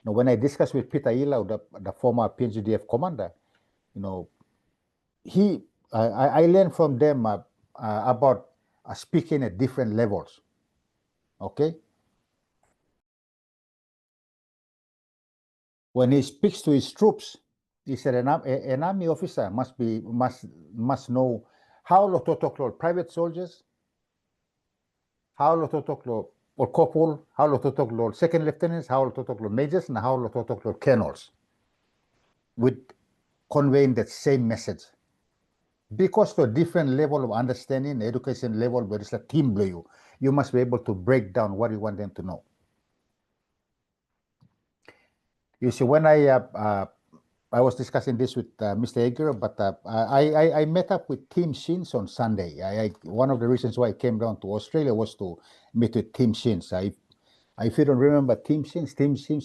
when I discussed with Peter Ilau, the former PNGDF commander, I learned from them about speaking at different levels. Okay. When he speaks to his troops, he said an army officer must know how to talk to private soldiers, how to talk to corporal, how to talk to second lieutenants, how to talk to majors, and how to talk to colonels, with conveying that same message. Because to a different level of understanding, education level, where it's a team blue, you must be able to break down what you want them to know. You see, when I was discussing this with Mr. Eger, but I met up with Tim Shins on Sunday. One of the reasons why I came down to Australia was to meet with Tim Shins. If you don't remember Tim Shins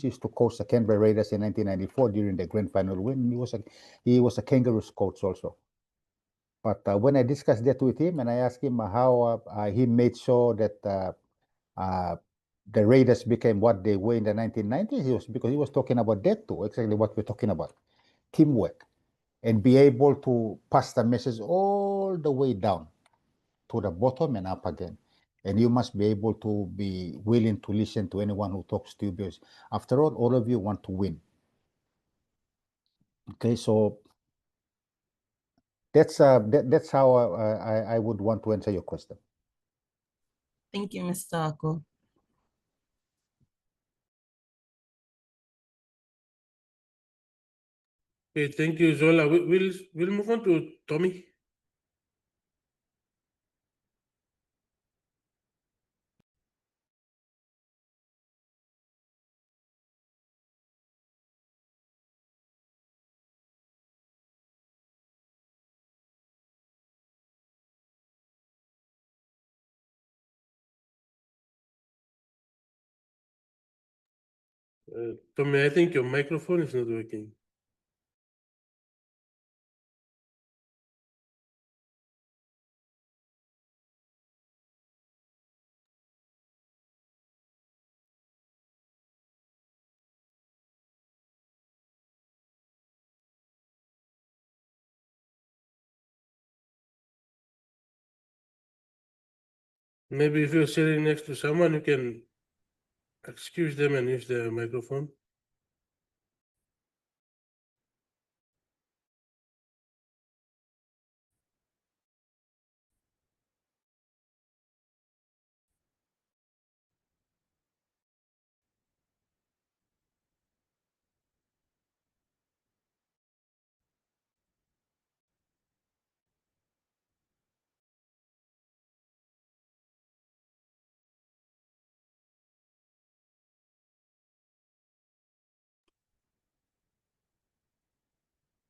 used to coach the Canberra Raiders in 1994 during the grand final win. He was a Kangaroos coach also. But when I discussed that with him and I asked him how he made sure that the Raiders became what they were in the 1990s, because he was talking about that too, exactly what we're talking about, teamwork, and be able to pass the message all the way down to the bottom and up again. And you must be able to be willing to listen to anyone who talks to you, because after all of you want to win. Okay, so that's how I would want to answer your question. Thank you, Mr. Ako. Okay, thank you, Zola. We'll move on to Tommy. Tommy, I think your microphone is not working. Maybe if you're sitting next to someone, you can excuse them and use the microphone.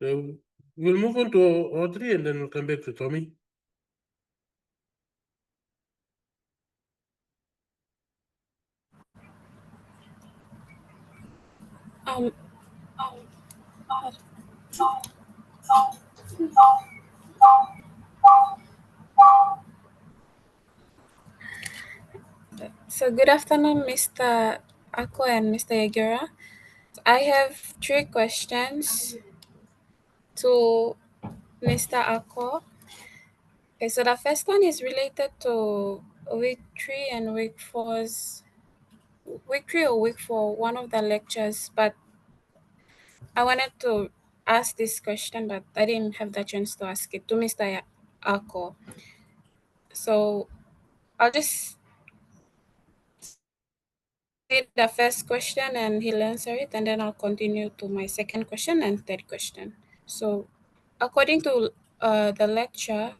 So we'll move on to Audrey and then we'll come back to Tommy. Um, so good afternoon, Mr. Ako and Mr. Yagura. I have 3 questions to Mr. Ako. Okay, so the first one is related to week 3 and week 4's week 3 or week 4, one of the lectures, but I wanted to ask this question, but I didn't have the chance to ask it to Mr. Ako. So I'll just say the first question and he'll answer it, and then I'll continue to my second question and third question. So, according to the lecture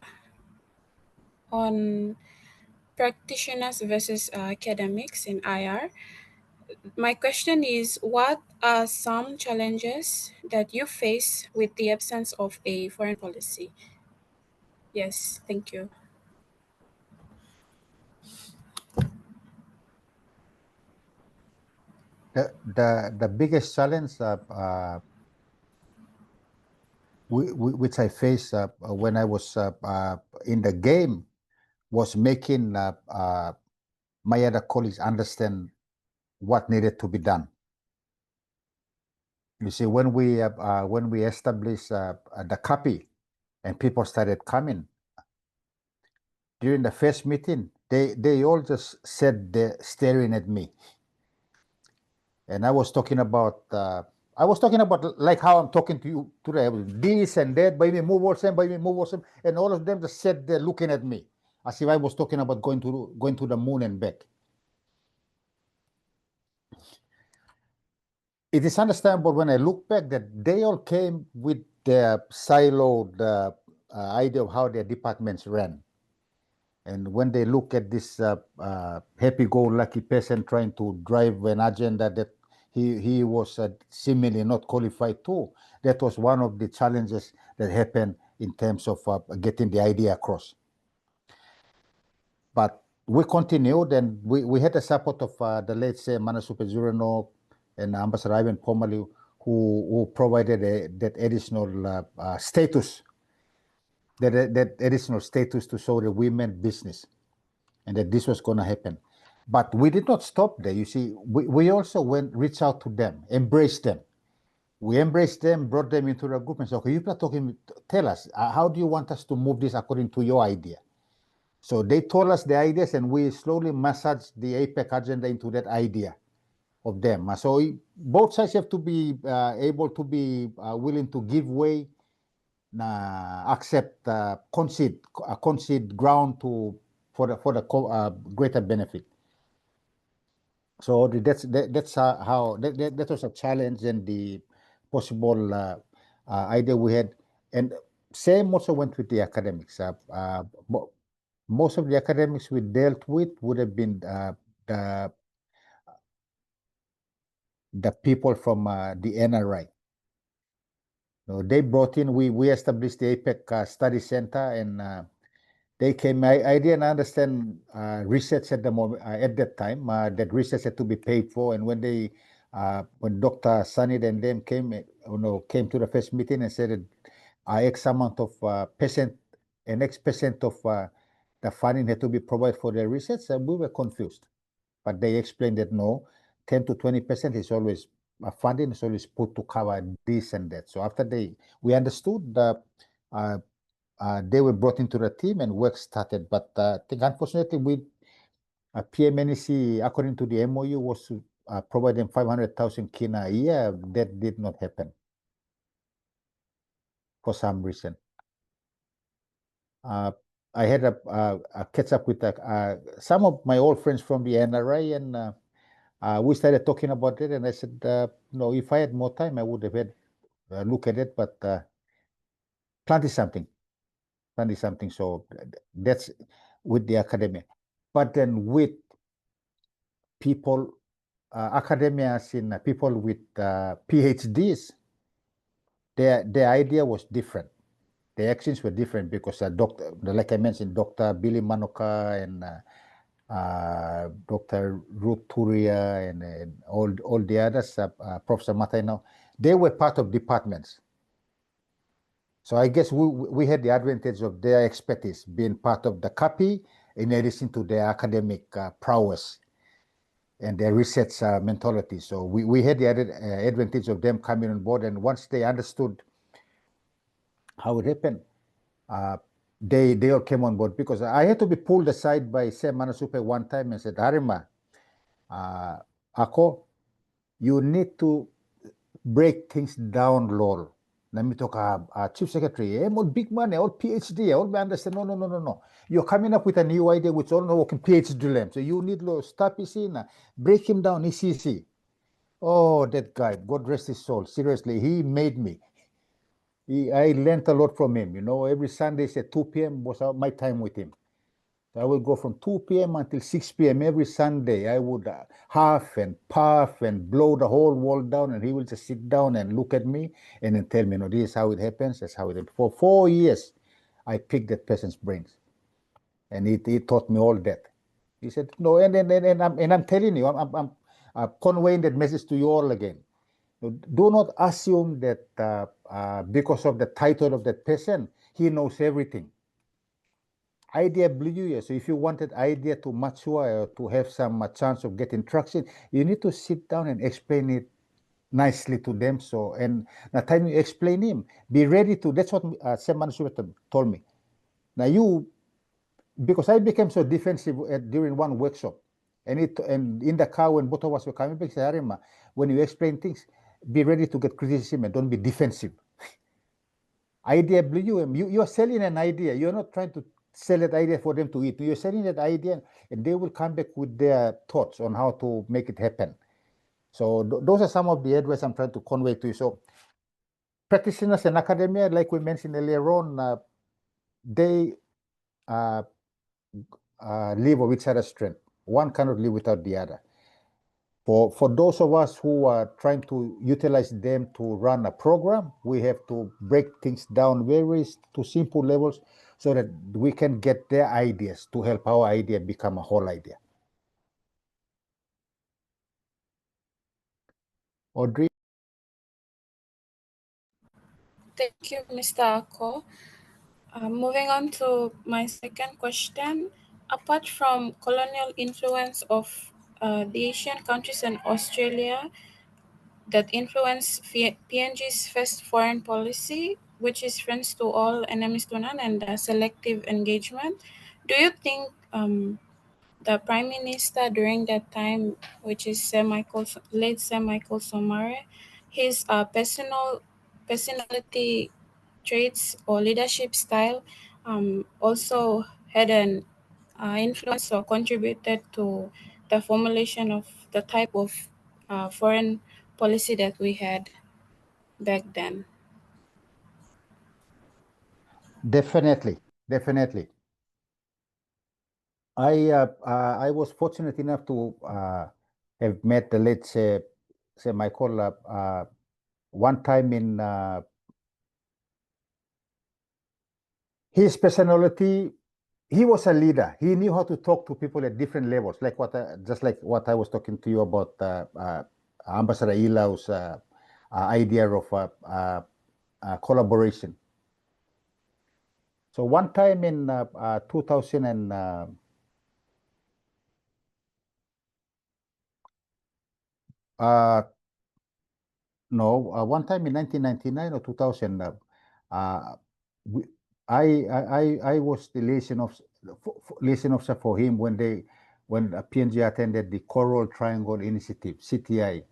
on practitioners versus academics in IR, my question is, what are some challenges that you face with the absence of a foreign policy? Yes, thank you. The biggest challenge which I faced when I was in the game was making my other colleagues understand what needed to be done. You see, when we established the copy and people started coming during the first meeting, they all just sat there staring at me, and I was talking about like how I'm talking to you today, this and that, baby move also, and all of them just sat there looking at me as if I was talking about going to the moon and back. It is understandable when I look back that they all came with their siloed idea of how their departments ran. And when they look at this happy-go-lucky person trying to drive an agenda that he was seemingly not qualified to, that was one of the challenges that happened in terms of getting the idea across. But we continued, and we had the support of the late Manasupe Zurano and Ambassador Ivan Pomali, who provided that additional status, that additional status to show the women business, and that this was going to happen. But we did not stop there. You see, we also reached out to them, embraced them. We embraced them, brought them into the group, and said, okay, tell us, how do you want us to move this according to your idea? So they told us the ideas, and we slowly massaged the APEC agenda into that idea of them. So both sides have to be able to be willing to give way, accept, concede ground for the greater benefit. So that's how that was a challenge and the possible idea we had, and same also went with the academics. Most of the academics we dealt with would have been the people from the NRI. So they brought in, we established the APEC Study Center, and they came. I didn't understand research at the moment at that time. That research had to be paid for, and when Dr. Sanid and them came to the first meeting and said that X amount of X% of the funding had to be provided for the research, and we were confused. But they explained that no, 10 to 20% is always funding is always put to cover this and that. So after we understood that they were brought into the team and work started. But I think unfortunately PMNEC, according to the MOU, was to provide them 500,000 kina a year. That did not happen for some reason. I had a catch up with some of my old friends from the NRA, and we started talking about it. And I said, no, if I had more time, I would have had a look at it. But plenty something. So that's with the academia. But then with people, academia, as in people with PhDs, their idea was different. The actions were different because like I mentioned, Dr. Billy Manoka and Dr. Ruth Turia and all the others, Professor Mataino, they were part of departments. So I guess we had the advantage of their expertise being part of the CAPI in addition to their academic prowess and their research mentality. So we had the advantage of them coming on board, and once they understood how it happened, they all came on board, because I had to be pulled aside by Sam Manasupe one time and said, Harima, Ako, you need to break things down, lol. Let me talk chief secretary, all big money, all PhD, all understand. No. You're coming up with a new idea which all working PhD lem. So you need to stop his in, break him down, easy. Oh, that guy, God rest his soul. Seriously, he made me. I learned a lot from him. Every Sunday at 2 p.m. was my time with him. I would go from 2 p.m. until 6 p.m. every Sunday. I would huff and puff and blow the whole world down, and he will just sit down and look at me and then tell me, this is how it happens. That's how it happens. For 4 years, I picked that person's brains, and he taught me all that. He said, no, and I'm telling you, I'm conveying that message to you all again. Do not assume that because of the title of that person, he knows everything. Idea blew you. So if you wanted idea to mature or to have some chance of getting traction, you need to sit down and explain it nicely to them. So, and the time you explain him, be ready to. That's what Sam Manasuet told me. Now because I became so defensive during one workshop, and in the car when both of us were coming back, said, Arima, when you explain things, be ready to get criticism and don't be defensive. Idea blew you. You're selling an idea. You're not trying to sell that idea for them to eat. You're selling that idea, and they will come back with their thoughts on how to make it happen. So those are some of the advice I'm trying to convey to you. So practitioners in academia, like we mentioned earlier on, they live of each other's strength. One cannot live without the other. For those of us who are trying to utilize them to run a program, we have to break things down to simple levels so that we can get their ideas to help our idea become a whole idea. Audrey? Thank you, Mr. Ako. Moving on to my second question. Apart from colonial influence of the Asian countries and Australia that influenced PNG's first foreign policy, which is friends to all, enemies to none, and selective engagement, do you think the Prime Minister during that time, which is late Sir Michael Somare, his personality traits or leadership style also had an influence or contributed to the formulation of the type of foreign policy that we had back then? Definitely. I was fortunate enough to have met the late Sir Michael one time in his personality. He was a leader. He knew how to talk to people at different levels, just like what I was talking to you about Ambassador Ilau's idea of collaboration. So one time in 2000 and one time in 1999 or 2000, I was the liaison officer for him when when PNG attended the Coral Triangle Initiative, CTI,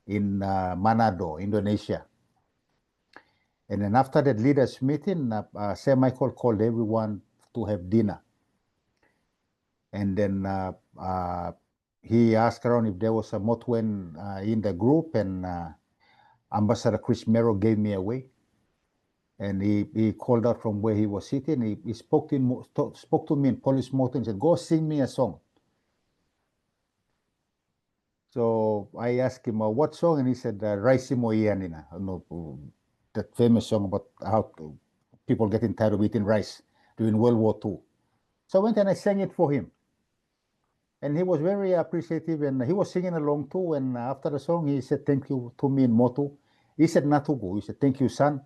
in Manado, Indonesia. And then after that leaders meeting, Sir Michael called everyone to have dinner. And then he asked around if there was a Motwen in the group, and Ambassador Chris Mero gave me away. And he called out from where he was sitting. He spoke to me in Polish Motu and said, "Go sing me a song." So I asked him, what song? And he said, Raisi Mo Ianina, that famous song about how people getting tired of eating rice during World War II. So I went and I sang it for him. And he was very appreciative, and he was singing along too. And after the song, he said, thank you to me in Motu. He said, Natugu. He said, thank you, son.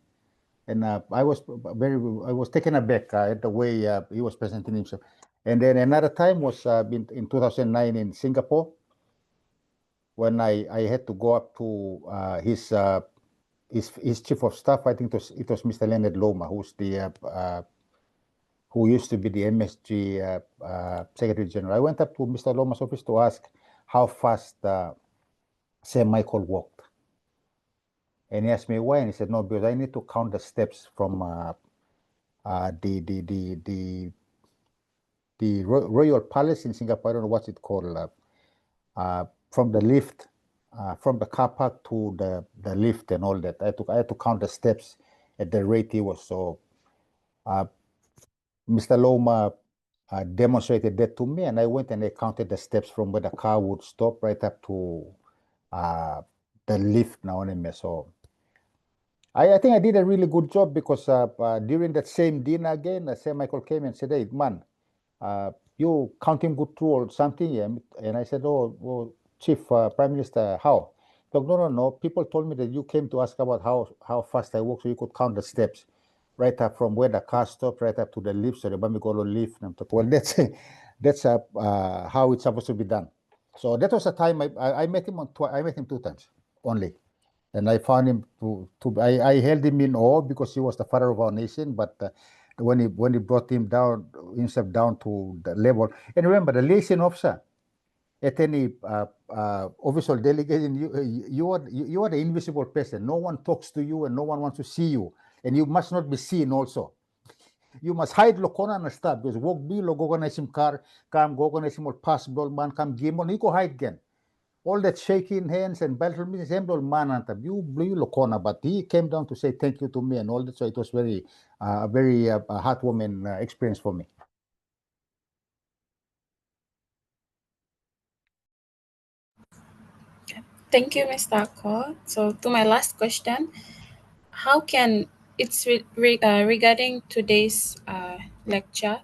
And I was taken aback at the way he was presenting himself. And then another time was in 2009 in Singapore, when I had to go up to his chief of staff. I think it was Mr. Leonard Loma, who used to be the MSG Secretary General. I went up to Mr. Loma's office to ask how fast Sir Michael walked. And he asked me why, and he said, no, because I need to count the steps from the Royal Palace in Singapore. I don't know what's it called, from the lift, from the car park to the lift and all that. I had to count the steps at the rate he was. So Mr. Loma demonstrated that to me, and I went and I counted the steps from where the car would stop right up to the lift now. So I think I did a really good job, because during that same dinner again, Sir Michael came and said, hey, man, you counting good through or something? Yeah. And I said, oh, well, Chief Prime Minister, how? Look, no. People told me that you came to ask about how fast I walk, so you could count the steps right up from where the car stopped right up to the lift, so the Bamigolo lift. And I'm like, well, that's how it's supposed to be done. So that was a time I met him I met him 2 times only. And I found him I held him in awe, because he was the father of our nation. But when he brought himself down to the level, and remember, the liaison officer at any official delegation, you are the invisible person. No one talks to you, and no one wants to see you, and you must not be seen also. You must hide lokona na stuff, because wog bi logo na sim car kam go na sim pass ball man kam gimon iko hide again. All that shaking hands and battle meetings, man anta you lokona, but he came down to say thank you to me and all that. So it was very heartwarming experience for me. Thank you, Mr. Ako. So to my last question, how can regarding today's lecture?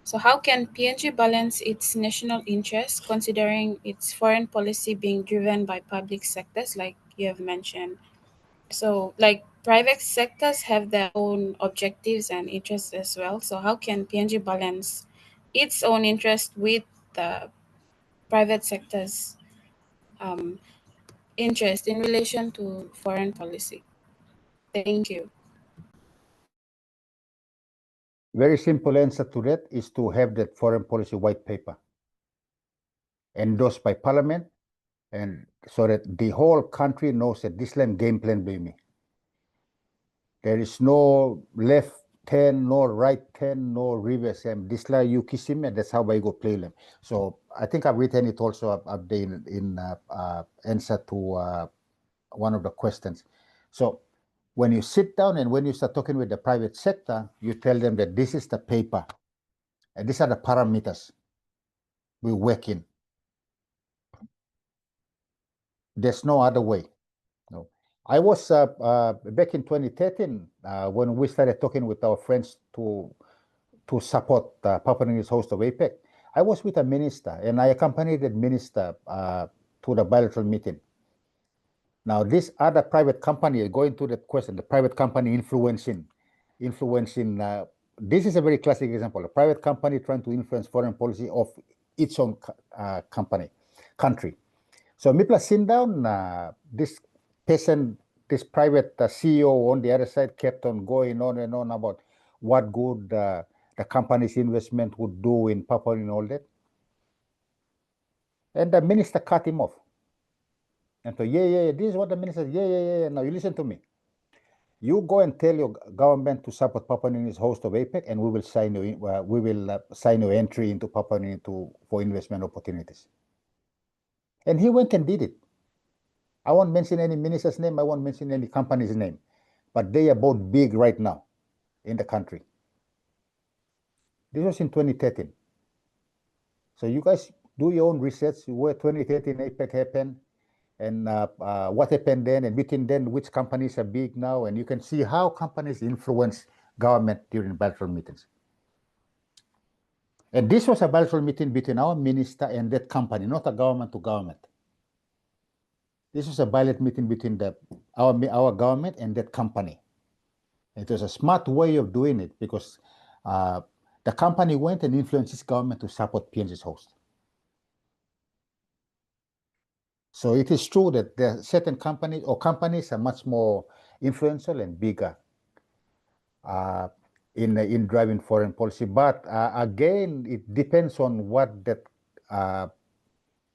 So how can PNG balance its national interests, considering its foreign policy being driven by public sectors, like you have mentioned? So like private sectors have their own objectives and interests as well. So how can PNG balance its own interest with the private sector's interest in relation to foreign policy? Thank you. Very simple answer to that is to have that foreign policy white paper endorsed by Parliament, and so that the whole country knows that this land game plan by me. There is no left turn, no right turn, no reverse. This land you kiss him, and that's how I go play them. So I think I've written it also up there in answer to one of the questions. So when you sit down and when you start talking with the private sector, you tell them that this is the paper and these are the parameters we work in. There's no other way. No. I was back in 2013 when we started talking with our friends to support Papua New Guinea's host of APEC. I was with a minister, and I accompanied the minister to the bilateral meeting. Now, this other private company, going to that question, the private company influencing. This is a very classic example. A private company trying to influence foreign policy of its own country. So Mipla sit down, this private CEO on the other side kept on going on and on about what good the company's investment would do in Papua and all that. And the minister cut him off. And so, yeah, this is what the minister said. Yeah. Now you listen to me. You go and tell your government to support Papua New Guinea's host of APEC, and we will sign you. Sign your entry into Papua New Guinea for investment opportunities. And he went and did it. I won't mention any minister's name. I won't mention any company's name, but they are both big right now in the country. This was in 2013. So you guys do your own research where 2013 APEC happened and what happened then, and between then, which companies are big now, and you can see how companies influence government during bilateral meetings. And this was a bilateral meeting between our minister and that company, not a government to government. This was a bilateral meeting between our government and that company. It was a smart way of doing it because the company went and influenced its government to support PNG's host. So it is true that there are certain companies are much more influential and bigger in driving foreign policy. But again, it depends on what that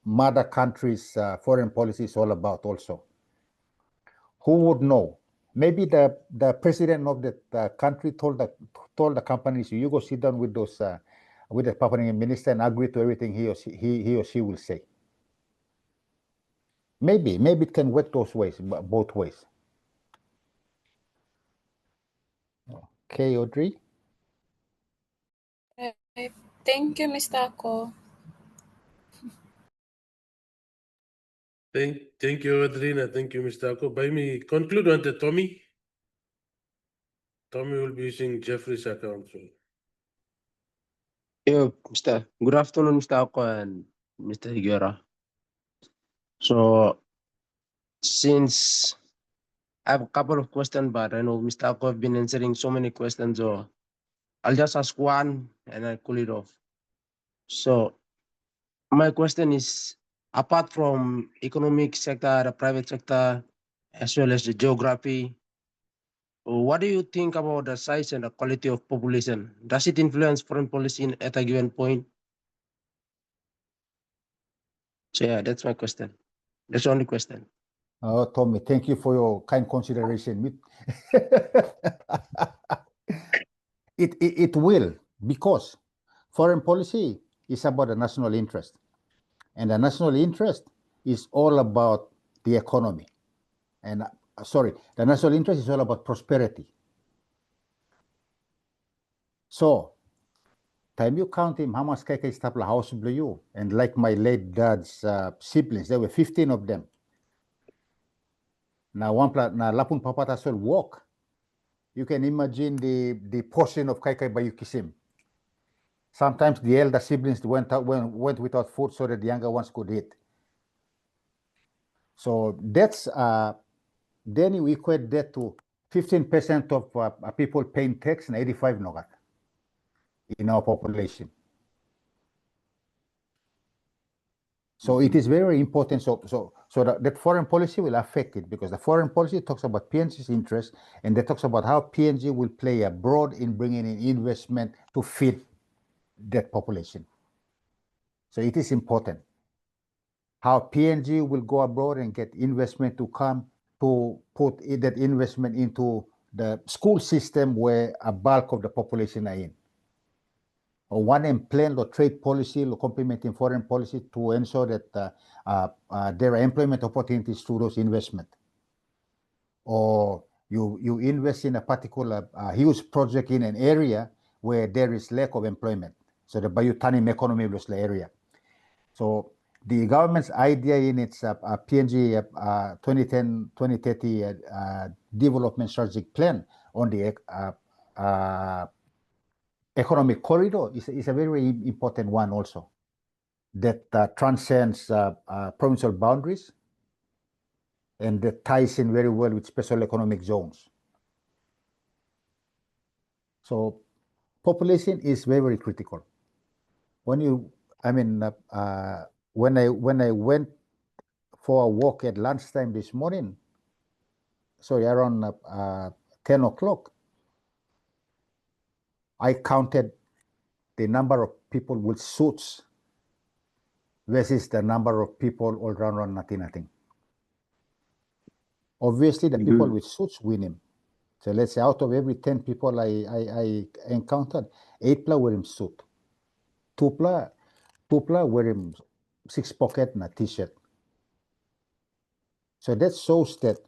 mother country's foreign policy is all about also. Who would know? Maybe the president of that country told the companies, you go sit down with those with the Papua New Guinea minister and agree to everything he or she will say. Maybe it can work both ways. Okay, Audrey. Thank you, Mr. Ako. Thank you, Adrina. Thank you, Mr. Ako. By me, conclude on the Tommy. Tommy will be using Jeffrey's account. So. Yeah, Good afternoon, Mr. Ako and Mr. Higuera. So, since I have a couple of questions, but I know Mr. Ako have been answering so many questions, so I'll just ask one and I'll cool it off. So, my question is, apart from economic sector, the private sector, as well as the geography, what do you think about the size and the quality of population? Does it influence foreign policy at a given point? So yeah, that's my question. That's the only question. Oh, Tommy, thank you for your kind consideration. It will, because foreign policy is about the national interest. And the national interest is all about the economy. And the national interest is all about prosperity. So, time you count him, how much kaya stapla house blue, and like my late dad's siblings, there were 15 of them. Now lapun papata sol walk. You can imagine the portion of kaya by Yukisim. Sometimes the elder siblings went without food so that the younger ones could eat. So that's then you equate that to 15% of people paying tax and 85 nogat in our population. So it is very important. So that foreign policy will affect it because the foreign policy talks about PNG's interest and they talks about how PNG will play a role in bringing in investment to feed that population. So it is important how PNG will go abroad and get investment to come to put that investment into the school system where a bulk of the population are in. Or one employment or trade policy or complementing foreign policy to ensure that there are employment opportunities through those investment. Or you invest in a particular huge project in an area where there is lack of employment. So the Bayutanim economy was the area. So the government's idea in its PNG 2010-2030 development strategic plan on the economic corridor is a very important one also that transcends provincial boundaries and that ties in very well with special economic zones. So population is very, very critical. When I went for a walk at lunchtime this morning, sorry, around 10 o'clock, I counted the number of people with suits versus the number of people all around nothing. Obviously, the people with suits win him. So let's say out of every 10 people I encountered, 8 wearing suit. 2 wearing 6 pocket and a t-shirt. So that shows that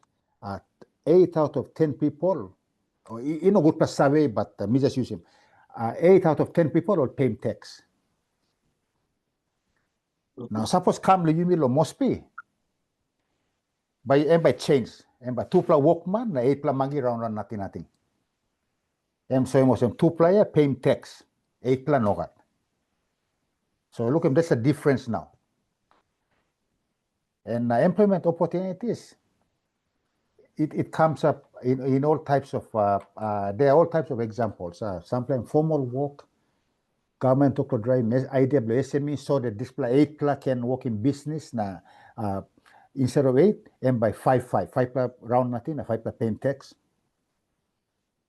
8 out of 10 people, you know, good survey, but me just use him. 8 out of 10 people will pay him tax. Now, suppose come you will must be by change, and by 2 workman, na 8 mangi round nothing. And so was 2 pay him tax, 8 nogat. So look, that's a difference now. And employment opportunities, it comes up in all types of, there are all types of examples. Sometimes formal work, government to drive IW SME, so that this 8 can work in business na instead of 8, and by 5 round nothing, 5 paying tax.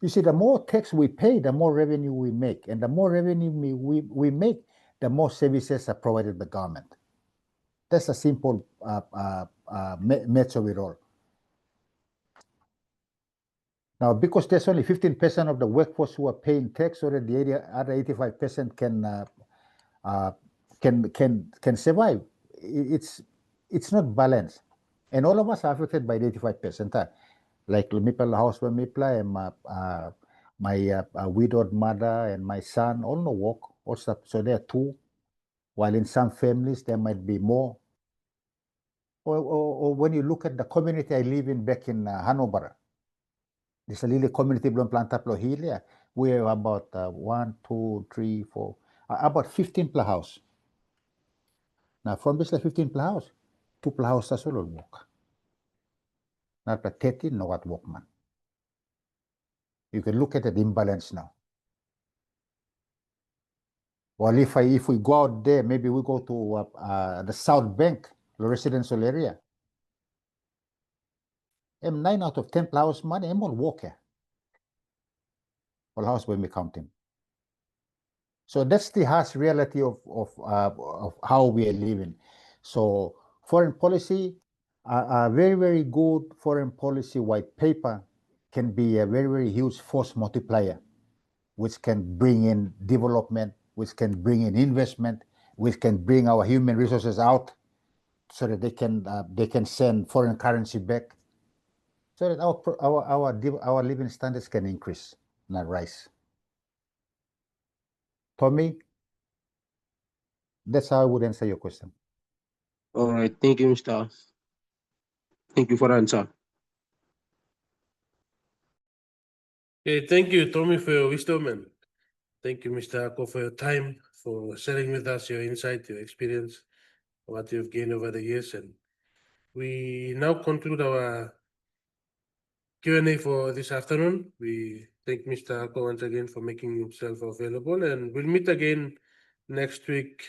You see, the more tax we pay, the more revenue we make, and the more revenue we make, the more services are provided by government. That's a simple math of it all. Now, because there's only 15% of the workforce who are paying tax, so that the other 85% can survive. It's not balanced, and all of us are affected by the 85%. Like Mipla husband, Mipla, and my widowed mother and my son all no work, all stuff. So there are 2, while in some families there might be more. Or when you look at the community I live in back in Hanover, there's a little community belum Planta Plohilia. We have about 1, 2, 3, 4, about 15 per house. Now from this 15 per house, 2 per house as well work. Not per 30, no what workman. You can look at the imbalance now. Well, if we go out there, maybe we go to the South Bank, the residential area. 9 out of 10 house money, all worker. All house when we counting. So that's the harsh reality of how we are living. So foreign policy, a very, very good foreign policy white paper can be a very, very huge force multiplier, which can bring in development, which can bring in investment, which can bring our human resources out, so that they can send foreign currency back, so that our living standards can increase, not rise. Tommy, that's how I would answer your question. All right, thank you, Mr. Thank you for the answer. Okay, thank you, Tommy, for your wisdom, and thank you, Mr. Ako, for your time, for sharing with us your insight, your experience, what you've gained over the years. And we now conclude our Q&A for this afternoon. We thank Mr. Ako once again for making himself available, and we'll meet again next week,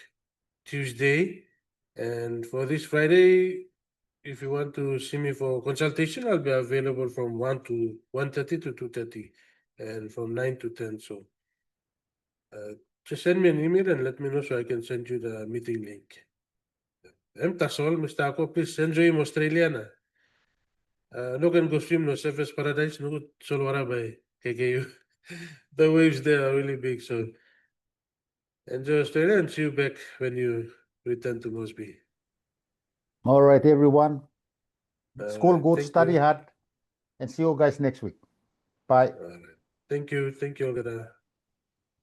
Tuesday. And for this Friday, if you want to see me for consultation, I'll be available from 1:30 to 2:30, and from 9 to 10. So just send me an email and let me know so I can send you the meeting link. That's all, Mr. Ako. Please enjoy Australia na. No can go swim no Surfers Paradise, no Solwara by KKU. The waves there are really big, so enjoy Australia and see you back when you return to Mosby. All right, everyone. School good, thank study you. hard, and see you guys next week. Bye. All right. Thank you, Ogada.